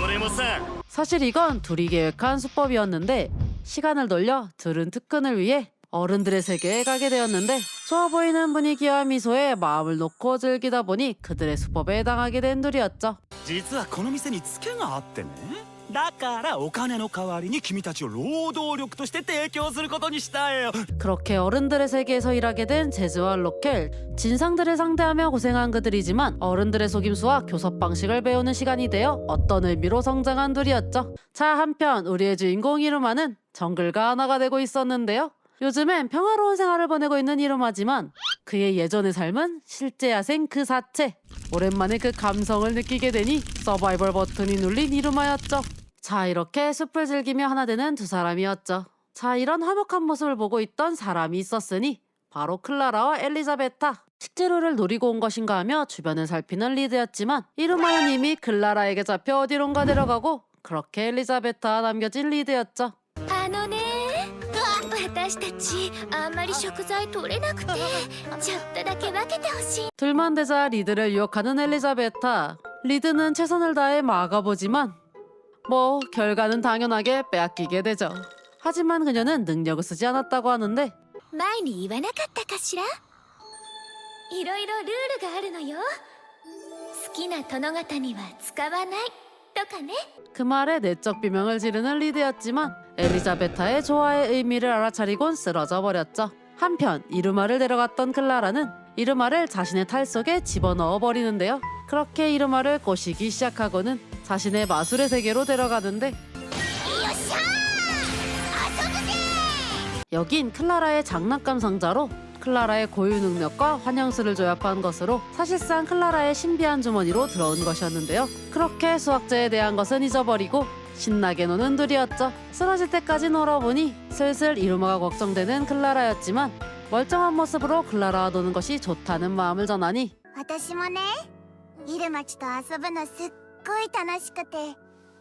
俺もさ。 사실 이건 둘이 계획한 수법이었는데 시간을 돌려 둘은 특근을 위해 어른들의 세계에 가게 되었는데 좋아 보이는 분위기와 미소에 마음을 놓고 즐기다 보니 그들의 수법에 해당하게 된 둘이었죠. 実はこの店にツケがあってね、だからお金の代わりに君たちを労働力として提供することにしたよ。 그렇게 어른들의 세계에서 일하게 된 제즈와 로켈. 진상들을 상대하며 고생한 그들이지만 어른들의 속임수와 교섭 방식을 배우는 시간이 되어 어떤 의미로 성장한 둘이었죠. 자, 한편 우리의 주인공 이루마는 정글가 하나가 되고 있었는데요. 요즘엔 평화로운 생활을 보내고 있는 이루마지만 그의 예전의 삶은 실제 야생 그 자체. 오랜만에 그 감성을 느끼게 되니 서바이벌 버튼이 눌린 이루마였죠. 자, 이렇게 숲을 즐기며 하나 되는 두 사람이었죠. 자, 이런 화목한 모습을 보고 있던 사람이 있었으니 바로 클라라와 엘리자베타. 식재료를 노리고 온 것인가 하며 주변을 살피는 리드였지만 이루마는 이미 클라라에게 잡혀 어디론가 데려가고 그렇게 엘리자베타가 남겨진 리드였죠. あのね私たちあんまり食材取れなくてちょっとだけ分けてほしい 둘만 되자 리드를 유혹하는 엘리자베타. 리드는 최선을 다해 막아보지만 뭐 결과는 당연하게 빼앗기게 되죠. 하지만 그녀는 능력을 쓰지 않았다고 하는데 前に言わなかったかしらいろいろルールがあるのよ好きな殿方には使わないとかね 그 말에 내적 비명을 지르는 리드였지만 엘리자베타의 좋아의 의미를 알아차리곤 쓰러져 버렸죠. 한편 이루마를 데려갔던 클라라는 이루마를 자신의 탈 속에 집어넣어 버리는데요. 그렇게 이루마를 꼬시기 시작하고는 자신의 마술의 세계로 데려가는데 여긴 클라라의 장난감 상자로 클라라의 고유 능력과 환영수를 조합한 것으로 사실상 클라라의 신비한 주머니로 들어온 것이었는데요. 그렇게 수학자에 대한 것은 잊어버리고 신나게 노는 둘이었죠. 쓰러질 때까지 놀아보니 슬슬 이루마가 걱정되는 클라라였지만 멀쩡한 모습으로 클라라와 노는 것이 좋다는 마음을 전하니 私もねイルマちと遊ぶのすっごい楽しくて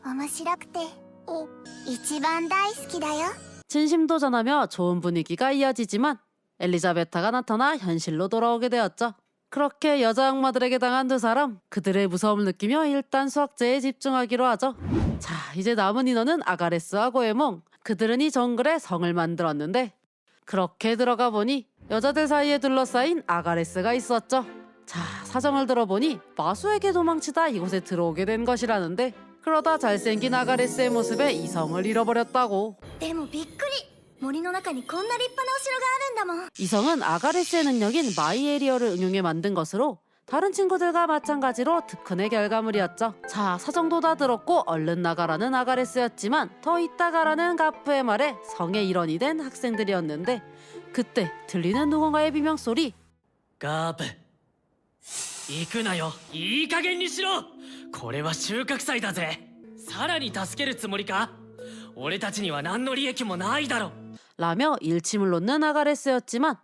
面白くて一番大好きだよ 진심도 전하며 좋은 분위기가 이어지지만 엘리자베타가 나타나 현실로 돌아오게 되었죠. 그렇게 여자 악마들에게 당한 두 사람, 그들의 무서움을 느끼며 일단 수학제에 집중하기로 하죠. 자, 이제 남은 인원은 아가레스와 고에몽. 그들은 이 정글에 성을 만들었는데 그렇게 들어가 보니 여자들 사이에 둘러싸인 아가레스가 있었죠. 자, 사정을 들어보니 마수에게 도망치다 이곳에 들어오게 된 것이라는데 그러다 잘생긴 아가레스의 모습에 이성을 잃어버렸다고. でもびっくり森の中にこんな立派なお城があるんだもん 이성은 아가레스의 능력인 마이에리어를 응용해 만든 것으로 다른 친구들과 마찬가지로 특훈의 결과물이었죠. 자, 사정도 다 들었고 얼른 나가라는 아가레스였지만 더 있다 가라는 가프의 말에 성의 일원이 된 학생들이었는데 그때 들리는 누군가의 비명소리. ガープ行くなよ。いい加減にしろ。これは収穫祭だぜ。さらに助けるつもりか。俺たちには何の利益もないだろ。 라며 일침을 놓는 아가레스였지만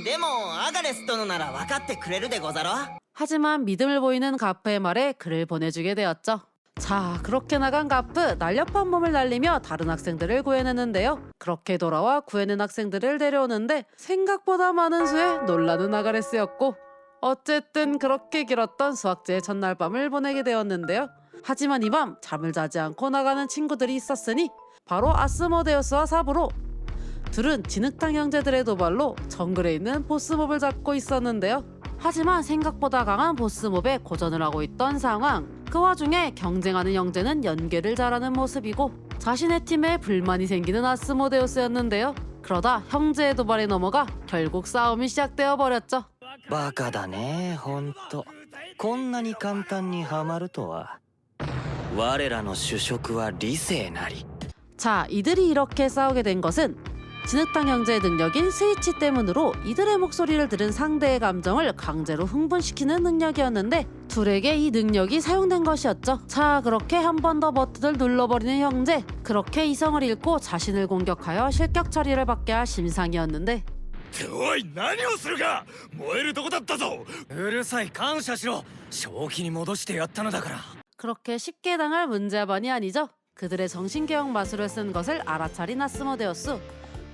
でもアガレス殿なら分かってくれるでござろ 하지만 믿음을 보이는 가프의 말에 그를 보내주게 되었죠. 자, 그렇게 나간 가프 날렵한 몸을 날리며 다른 학생들을 구해내는데요. 그렇게 돌아와 구해낸 학생들을 데려오는데 생각보다 많은 수에 놀라는 아가레스였고 어쨌든 그렇게 길었던 수학제의 첫날 밤을 보내게 되었는데요. 하지만 이 밤 잠을 자지 않고 나가는 친구들이 있었으니 바로 아스모데우스와 사부로. 둘은 진흙탕 형제들의 도발로 정글에 있는 보스몹을 잡고 있었는데요. 하지만 생각보다 강한 보스몹에 고전을 하고 있던 상황. 그 와중에 경쟁하는 형제는 연계를 잘하는 모습이고 자신의 팀에 불만이 생기는 아스모데우스였는데요. 그러다 형제의 도발에 넘어가 결국 싸움이 시작되어 버렸죠. バカだねほんとこんなに簡単にはまるとは我らの主食は理性なり 자, 이들이 이렇게 싸우게 된 것은 진흙탕 형제의 능력인 스위치 때문으로 이들의 목소리를 들은 상대의 감정을 강제로 흥분시키는 능력이었는데 둘에게 이 능력이 사용된 것이었죠. 자, 그렇게 한 번 더 버튼을 눌러버리는 형제. 그렇게 이성을 잃고 자신을 공격하여 실격 처리를 받게 할 심상이었는데 おい何をするか燃えるとこだったぞうるさい感謝しろ正気に戻してやったのだから 그렇게 쉽게 당할 문제반이 아니죠. 그들의 정신개혁 마술을 쓴 것을 알아차린 아스모데우스.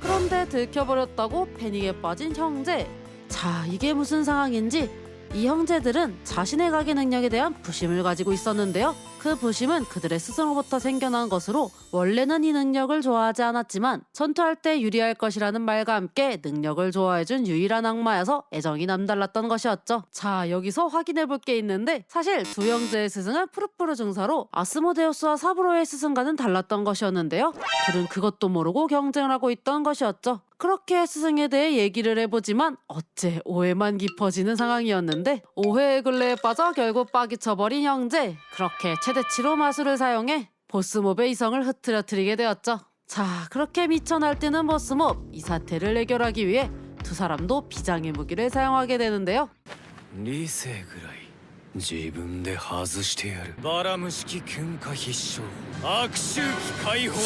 그런데 들켜버렸다고 패닉에 빠진 형제. 자, 이게 무슨 상황인지 이 형제들은 자신의 가게 능력에 대한 부심을 가지고 있었는데요. 그 부심은 그들의 스스로부터 생겨난 것으로 원래는 이 능력을 좋아하지 않았지만 전투할 때 유리할 것이라는 말과 함께 능력을 좋아해준 유일한 악마여서 애정이 남달랐던 것이었죠. 자, 여기서 확인해볼 게 있는데 사실 두 형제의 스승은 푸르푸르 중사로 아스모데우스와 사부로의 스승과는 달랐던 것이었는데요. 둘은 그것도 모르고 경쟁을 하고 있던 것이었죠. 그렇게 스승에 대해 얘기를 해보지만 어째 오해만 깊어지는 상황이었는데 오해의 굴레에 빠져 결국 빠기쳐버린 형제. 그렇게 최대치로 마술을 사용해 보스몹의 이성을 흐트러뜨리게 되었죠. 자, 그렇게 미쳐 날뛰는 보스몹. 이 사태를 해결하기 위해 두 사람도 비장의 무기를 사용하게 되는데요. 理性ぐらい自分で外してやるバラム式喧嘩必勝悪周期解放で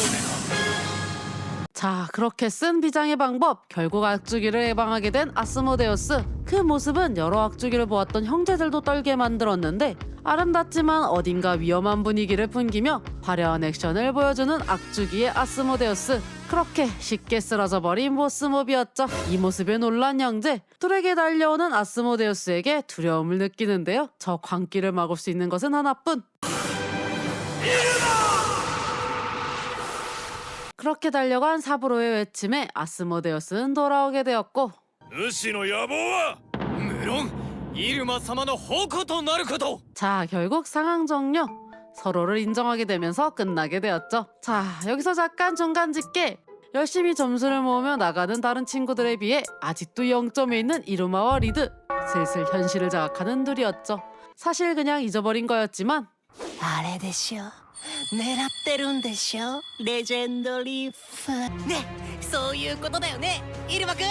な 자, 그렇게 쓴 비장의 방법. 결국 악주기를 예방하게 된 아스모데우스. 그 모습은 여러 악주기를 보았던 형제들도 떨게 만들었는데 아름답지만 어딘가 위험한 분위기를 풍기며 화려한 액션을 보여주는 악주기의 아스모데우스. 그렇게 쉽게 쓰러져 버린 보스몹이었죠. 이 모습에 놀란 형제. 둘에게 달려오는 아스모데우스에게 두려움을 느끼는데요. 저 광기를 막을 수 있는 것은 하나뿐. 그렇게 달려간 사부로의 외침에 아스모데우스는 돌아오게 되었고 主の野望は無論イルマ様の矛となること 자, 결국 상황 종료. 서로를 인정하게 되면서 끝나게 되었죠. 자, 여기서 잠깐 중간 집계. 열심히 점수를 모으며 나가는 다른 친구들에 비해 아직도 0점에 있는 이루마와 리드. 슬슬 현실을 자각하는 둘이었죠. 사실 그냥 잊어버린 거였지만 あれでしょ狙ってるんでしょレジェンドリーフねそういうことだよねイルマくん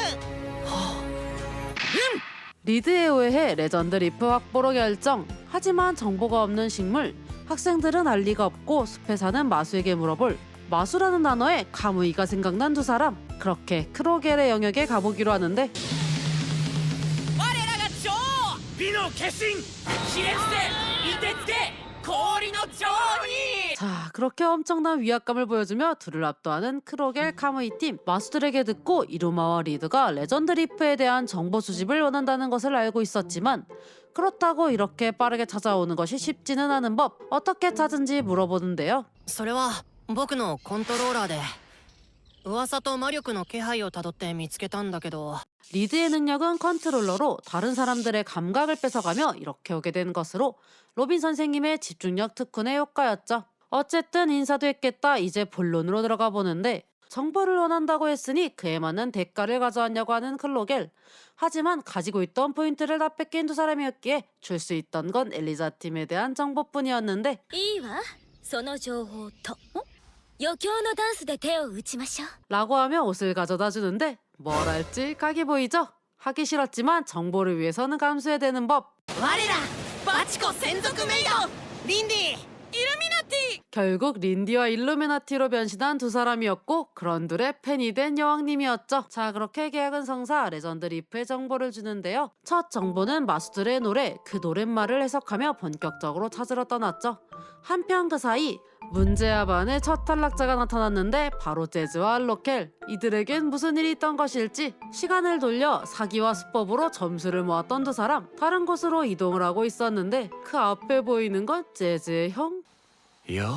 리드에 의해 레전드 리프 확보로 결정. 하지만 정보가 없는 식물. 학생들은 알 리가 없고 숲에 사는 마수에게 물어볼 마수라는 단어에 카무이가 생각난 두 사람. 그렇게 크로겔의 영역에 가보기로 하는데 我らが女王美の化身卑劣で凍てつけ氷の女王に 자, 그렇게 엄청난 위압감을 보여주며 둘을 압도하는 크로겔 카무이 팀. 마수들에게 듣고 이루마와 리드가 레전드 리프에 대한 정보 수집을 원한다는 것을 알고 있었지만 그렇다고 이렇게 빠르게 찾아오는 것이 쉽지는 않은 법. 어떻게 찾은지 물어보는데요. それは僕のコントローラーで噂と魔力の気配をたどって見つけたんだけど 리드의 능력은 컨트롤러로 다른 사람들의 감각을 뺏어가며 이렇게 오게 된 것으로 로빈 선생님의 집중력 특훈의 효과였죠. 어쨌든 인사도 했겠다. 이제 본론으로 들어가 보는데 정보를 원한다고 했으니 그에 맞는 대가를 가져왔냐고 하는 클로겔. 하지만 가지고 있던 포인트를 다 뺏긴 두 사람이었기에 줄 수 있던 건 엘리자 팀에 대한 정보뿐이었는데 いいわその情報と余興のダンスで手を打ちましょう 라고 하며 옷을 가져다 주는데 뭘 할지 각이 보이죠? 하기 싫었지만 정보를 위해서는 감수해야 되는 법. 我らバチコ専属メイドリンディイルミナティ 결국 린디와 일루미나티로 변신한 두 사람이었고 그런 둘의 팬이 된 여왕님이었죠. 자, 그렇게 계약은 성사 레전드 리프의 정보를 주는데요. 첫 정보는 마수들의 노래, 그 노랫말을 해석하며 본격적으로 찾으러 떠났죠. 한편 그 사이 문제와 반의 첫 탈락자가 나타났는데 바로 재즈와 알로켈. 이들에겐 무슨 일이 있던 것일지 시간을 돌려 사기와 수법으로 점수를 모았던 두 사람. 다른 곳으로 이동을 하고 있었는데 그 앞에 보이는 건 재즈의 형? よ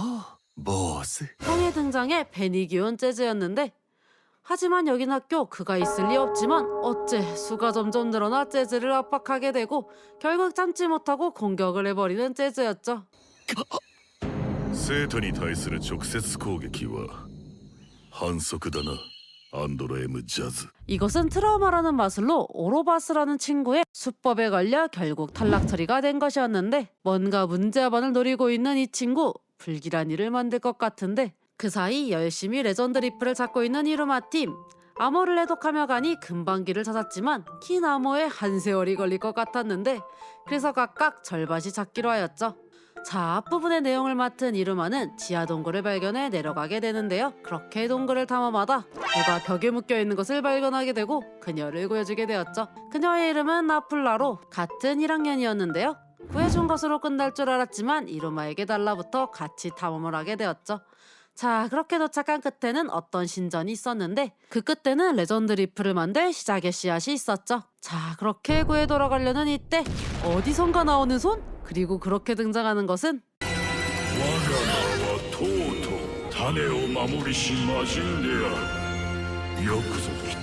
坊主 형의 등장에 벤이 기운 재즈였는데 하지만 여긴 학교 그가 있을 리 없지만 어째 수가 점점 늘어나 재즈를 압박하게 되고 결국 참지 못하고 공격을 해버리는 재즈였죠. 生徒に対する直接攻撃は反則だなアンドロ M ジャズ 이것은 트라우마라는 마술로 오로바스라는 친구의 수법에 걸려 결국 탈락 처리가 된 것이었는데 뭔가 문제아반을 노리고 있는 이 친구 불길한 일을 만들 것 같은데 그 사이 열심히 레전드 리프를 찾고 있는 이루마 팀. 암호를 해독하며 가니 금방 길을 찾았지만 긴 암호에 한 세월이 걸릴 것 같았는데 그래서 각각 절반씩 찾기로 하였죠. 자, 앞부분의 내용을 맡은 이루마는 지하 동굴을 발견해 내려가게 되는데요. 그렇게 동굴을 탐험하다 누가 벽에 묶여있는 것을 발견하게 되고 그녀를 구해주게 되었죠. 그녀의 이름은 나플라로 같은 1학년이었는데요. 구해준 것으로 끝날 줄 알았지만 이루마에게 달라붙어 같이 탐험을 하게 되었죠. 자, 그렇게 도착한 끝에는 어떤 신전이 있었는데 그 끝에는 레전드 리프를 만들 시작의 씨앗이 있었죠. 자, 그렇게 구해 돌아가려는 이때 어디선가 나오는 손? 그리고 그렇게 등장하는 것은 我が名はトウト種を守りし魔人であるよくぞ来た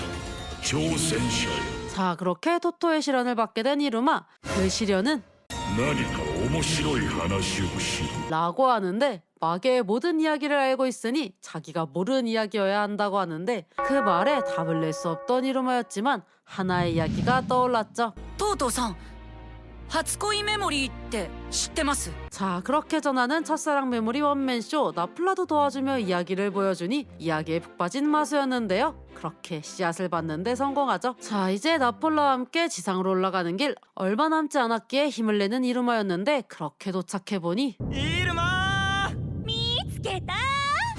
挑戦者よ 자, 그렇게 토토의 시련을 받게 된 이루마. 그 시련은 何か面白い話をしろ 라고 하는데 마계의 모든 이야기를 알고 있으니 자기가 모르는 이야기여야 한다고 하는데 그 말에 답을 낼 수 없던 이루마였지만 하나의 이야기가 떠올랐죠. トートーさん初恋メモリーって知ってます 자, 그렇게 전하는 첫사랑 메모리 원맨쇼 나플라도 도와주며 이야기를 보여주니 이야기에 푹 빠진 마수였는데요. 그렇게 씨앗을 받는데 성공하죠. 자, 이제 나폴라와 함께 지상으로 올라가는 길 얼마 남지 않았기에 힘을 내는 이루마였는데 그렇게 도착해보니 イルマー見つけた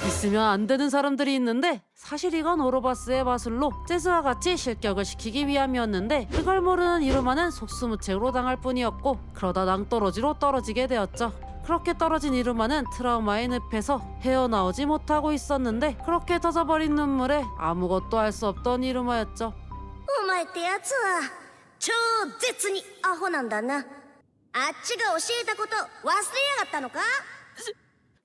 있으면 안 되는 사람들이 있는데 사실 이건 오로바스의 마술로 재즈와 같이 실격을 시키기 위함이었는데 그걸 모르는 이루마는 속수무책으로 당할 뿐이었고 그러다 낭떠러지로 떨어지게 되었죠. 그렇게 떨어진 이루마는 트라우마의 늪에서 헤어나오지 못하고 있었는데 그렇게 터져버린 눈물에 아무것도 할 수 없던 이루마였죠. お前ってやつは超絶にアホなんだな。あっちが教えたこと忘れやがったのか？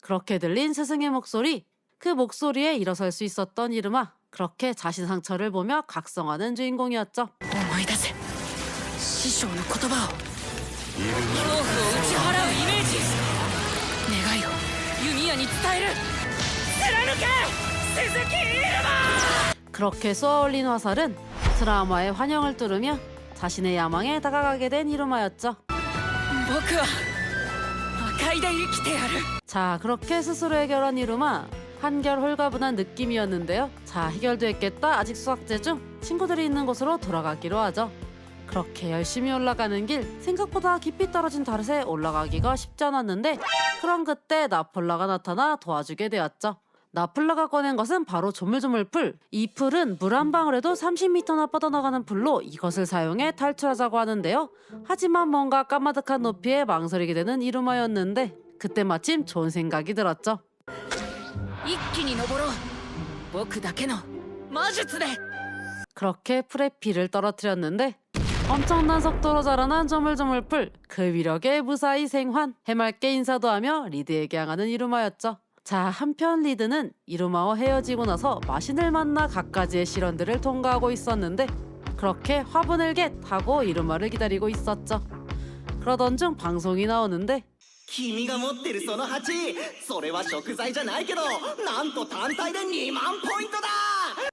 그렇게 들린 스승의 목소리. 그 목소리에 일어설 수 있었던 이루마. 그렇게 자신 상처를 보며 각성하는 주인공이었죠. 思い出せ師匠の言葉を恐怖を打ち払うイメージ願いを弓矢に伝える貫け鈴木イルマ 그렇게 쏘아올린 화살은 트라우마의 환영을 뚫으며 자신의 야망에 다가가게 된 이루마였죠. 僕は破壊で生きてやる 자, 그렇게 스스로 해결한 이루마. 한결 홀가분한 느낌이었는데요. 자, 해결도 했겠다. 아직 수학제 중 친구들이 있는 곳으로 돌아가기로 하죠. 그렇게 열심히 올라가는 길 생각보다 깊이 떨어진 다릇에 올라가기가 쉽지 않았는데 그런 그때 나폴라가 나타나 도와주게 되었죠. 나폴라가 꺼낸 것은 바로 조물조물 풀. 이 풀은 물 한 방울에도 30m나 뻗어나가는 풀로 이것을 사용해 탈출하자고 하는데요. 하지만 뭔가 까마득한 높이에 망설이게 되는 이루마였는데 그때 마침 좋은 생각이 들었죠. 一気に登ろう僕だけの魔術で 그렇게 풀에 피를 떨어뜨렸는데 엄청난 속도로 자라난 조물조물풀. 그 위력에 무사히 생還. 해맑게 인사도 하며 리드에게 향하는 이루마였죠. 자, 한편 리드는 이루마와 헤어지고 나서 마신을 만나 갖가지의 시련들을 통과하고 있었는데 그렇게 화분을 겟하고 이루마를 기다리고 있었죠. 그러던 중 방송이 나오는데 君が持ってるその鉢それは食材じゃないけどなんと単体で2万ポイントだ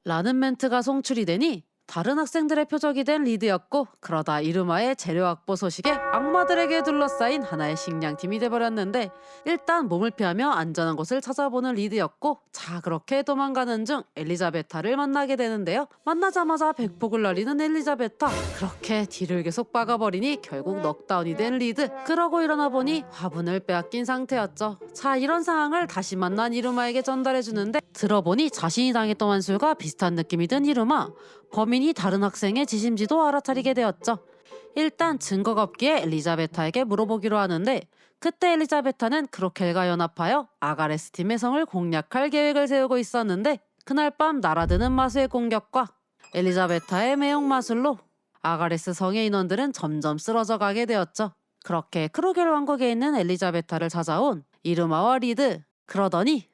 라는 멘트가 송출이 되니 다른 학생들의 표적이 된 리드였고 그러다 이루마의 재료 확보 소식에 악마들에게 둘러싸인 하나의 식량팀이 돼버렸는데 일단 몸을 피하며 안전한 곳을 찾아보는 리드였고 자, 그렇게 도망가는 중 엘리자베타를 만나게 되는데요. 만나자마자 백폭을 날리는 엘리자베타. 그렇게 뒤를 계속 박아버리니 결국 넉다운이 된 리드. 그러고 일어나 보니 화분을 빼앗긴 상태였죠. 자, 이런 상황을 다시 만난 이루마에게 전달해주는데 들어보니 자신이 당했던 환술과 비슷한 느낌이 든 이루마. 범인이 다른 학생의 지심지도 알아차리게 되었죠. 일단 증거가 없기에 엘리자베타에게 물어보기로 하는데 그때 엘리자베타는 크로켈과 연합하여 아가레스 팀의 성을 공략할 계획을 세우고 있었는데 그날 밤 날아드는 마수의 공격과 엘리자베타의 매혹 마술로 아가레스 성의 인원들은 점점 쓰러져 가게 되었죠. 그렇게 크로켈 왕국에 있는 엘리자베타를 찾아온 이루마와 리드. 그러더니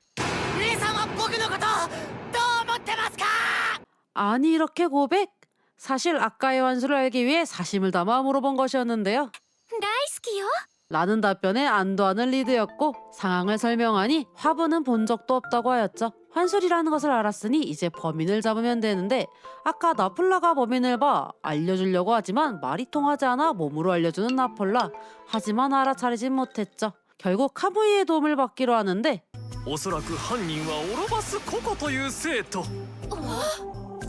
兄さんは僕のことどう思ってますか 아니 이렇게 고백? 사실 아까의 환술을 알기 위해 사심을 담아 물어본 것이었는데요. 大好きよ 라는 답변에 안도하는 리드였고 상황을 설명하니 화분은 본 적도 없다고 하였죠. 환술이라는 것을 알았으니 이제 범인을 잡으면 되는데 아까 나폴라가 범인을 봐 알려주려고 하지만 말이 통하지 않아 몸으로 알려주는 나폴라. 하지만 알아차리진 못했죠. 결국 카무이의 도움을 받기로 하는데 おそらく犯人はオロバス・ココという生徒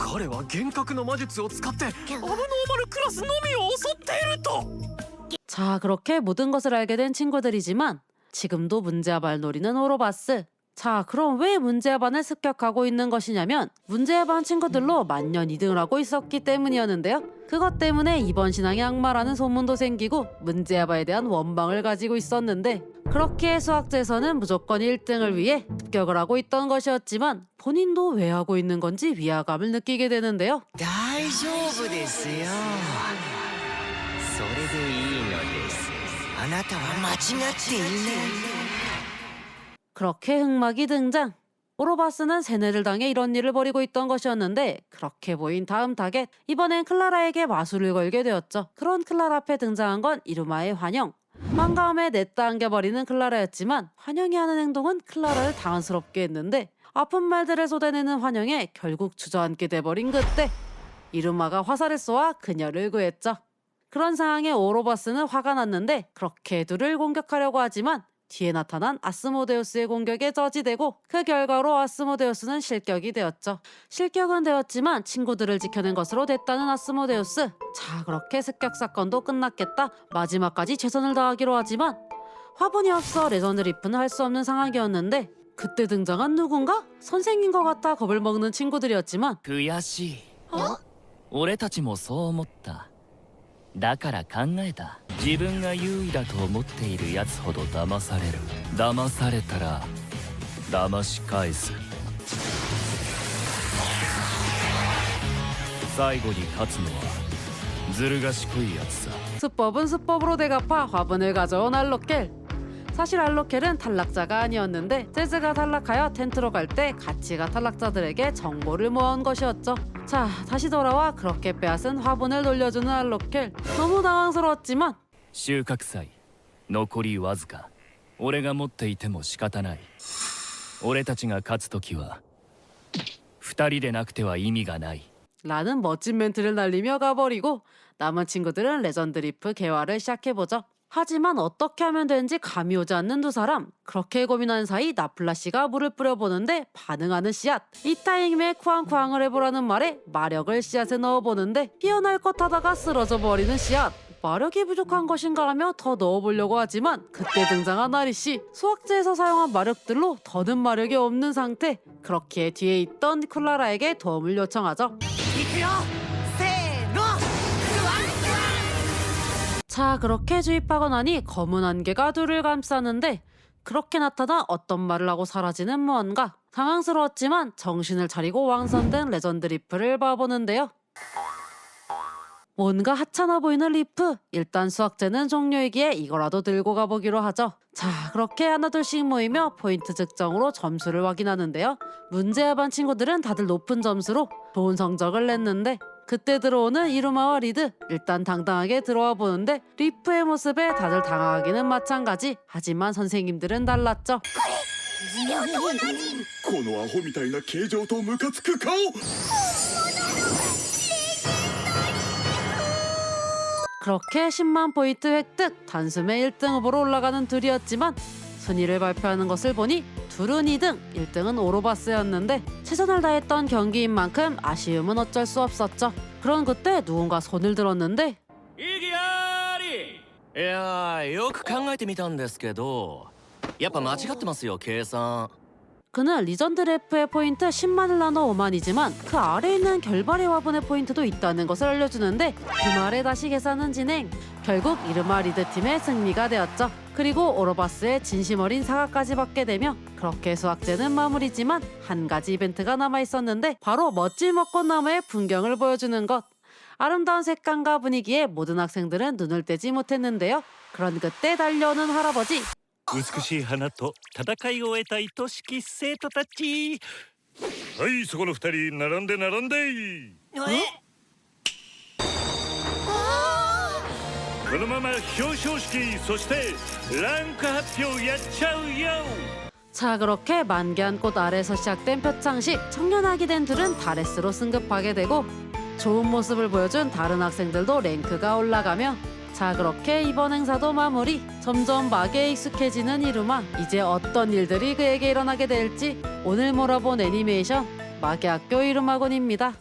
彼は幻覚の魔術を使ってアブノーマルクラスのみを襲っていると。 자, 그렇게 모든 것을 알게 된 친구들이지만 지금도 문제아반을 노리는 오로바스. 자, 그럼 왜 문제아반을 습격하고 있는 것이냐면 문제아반 친구들로 만년 2등을 하고 있었기 때문이었는데요. 그것 때문에 이번 신앙의 악마라는 소문도 생기고 문제아반에 대한 원망을 가지고 있었는데 그렇게 수학제에서는 무조건 1등을 위해 습격을 하고 있던 것이었지만 본인도 왜 하고 있는 건지 위화감을 느끼게 되는데요. 大丈夫ですよ。それでいいのです。あなたは間違っていない。 그렇게 흑막이 등장. 오로바스는 세뇌를 당해 이런 일을 벌이고 있던 것이었는데 그렇게 보인 다음 타겟, 이번엔 클라라에게 마술을 걸게 되었죠. 그런 클라라 앞에 등장한 건 이루마의 환영. 반가움에 냈다 안겨버리는 클라라였지만 환영이 하는 행동은 클라라를 당황스럽게 했는데 아픈 말들을 쏟아내는 환영에 결국 주저앉게 돼버린 그때 이루마가 화살을 쏘아 그녀를 구했죠. 그런 상황에 오로바스는 화가 났는데 그렇게 둘을 공격하려고 하지만 뒤에 나타난 아스모데우스의 공격에 저지되고 그 결과로 아스모데우스는 실격이 되었죠. 실격은 되었지만 친구들을 지켜낸 것으로 됐다는 아스모데우스. 자, 그렇게 습격 사건도 끝났겠다. 마지막까지 최선을 다하기로 하지만 화분이 없어 레전드 리프는 할 수 없는 상황이었는데 그때 등장한 누군가? 선생인 것 같아 겁을 먹는 친구들이었지만 悔しい。俺たちもそう思った。だから考えた。自分が優位だと思っているやつほど騙される。騙されたら騙し返す。最後に勝つのはずる賢いやつさ。 수법은 수법으로 대갚아 화분을 가져온 알로켈. 사실 알로켈은 탈락자가 아니었는데 재즈가 탈락하여 텐트로 갈 때 같이 가 탈락자들에게 정보를 모아온 것이었죠. 자, 다시 돌아와 그렇게 빼앗은 화분을 돌려주는 알로켈. 너무 당황스러웠지만 収穫祭残りわずか。俺が持っていても仕方ない。俺たちが勝つ時は二人でなくては意味がない。 라는 멋진 멘트를 날리며 가버리고 남은 친구들은 레전드 리프 개화를 시작해보죠. 하지만 어떻게 하면 되는지 감이 오지 않는 두 사람. 그렇게 고민하는 사이 나플라 씨가 물을 뿌려보는데 반응하는 씨앗. 이 타임에 쿠앙쿠앙을 해보라는 말에 마력을 씨앗에 넣어보는데 피어날 것 하다가 쓰러져 버리는 씨앗. 마력이 부족한 것인가 하며 더 넣어보려고 하지만 그때 등장한 아리 씨. 수학제에서 사용한 마력들로 더는 마력이 없는 상태. 그렇게 뒤에 있던 클라라에게 도움을 요청하죠. 行くよ。せーの。 자, 그렇게 주입하고 나니 검은 안개가 둘을 감싸는데 그렇게 나타나 어떤 말을 하고 사라지는 무언가. 당황스러웠지만 정신을 차리고 왕선된 레전드 리프를 봐보는데요. 뭔가 하찮아 보이는 리프. 일단 수학제는 종료이기에 이거라도 들고 가보기로 하죠. 자, 그렇게 하나둘씩 모이며 포인트 측정으로 점수를 확인하는데요. 문제야 반 친구들은 다들 높은 점수로 좋은 성적을 냈는데 그때 들어오는 이루마와 리드. 일단 당당하게 들어와 보는데 리프의 모습에 다들 당황하기는 마찬가지. 하지만 선생님들은 달랐죠. このアホみたいな形状とムカつく顔。 그렇게 10만 포인트 획득. 단숨에 1등 후보로 올라가는 둘이었지만 순위를 발표하는 것을 보니 둘은 2등, 1등은 오로바스였는데 최선을 다했던 경기인 만큼 아쉬움은 어쩔 수 없었죠. 그런 그때 누군가 손을 들었는데 意義あり。いやー、よく考えてみたんですけどやっぱ間違ってますよ計算。 그는 리전드 래프의 포인트 10만을 나눠 5만이지만 그 아래에 있는 결발의 화분의 포인트도 있다는 것을 알려주는데 그 말에 다시 계산은 진행. 결국 이르마 리드팀의 승리가 되었죠. 그리고 오로바스의 진심 어린 사과까지 받게 되며 그렇게 수학제는 마무리지만 한 가지 이벤트가 남아있었는데 바로 멋진 벚꽃나무의 풍경을 보여주는 것. 아름다운 색감과 분위기에 모든 학생들은 눈을 떼지 못했는데요. 그런 그때 달려오는 할아버지. 美しい花と戦いを終えた愛しき生徒たち。はい、そこの二人並んで並んで。このまま表彰式、そしてランク発表やっちゃうよ。 자, 그렇게 만개한 꽃 아래에서 시작된 표창식. 청년하게 된 둘은 다레스로 승급하게 되고 좋은 모습을 보여준 다른 학생들도 랭크가 올라가며 자, 그렇게 이번 행사도 마무리. 점점 막에 익숙해지는 이루마. 이제 어떤 일들이 그에게 일어나게 될지 오늘 몰아본 애니메이션 마계학교 이루마곤입니다.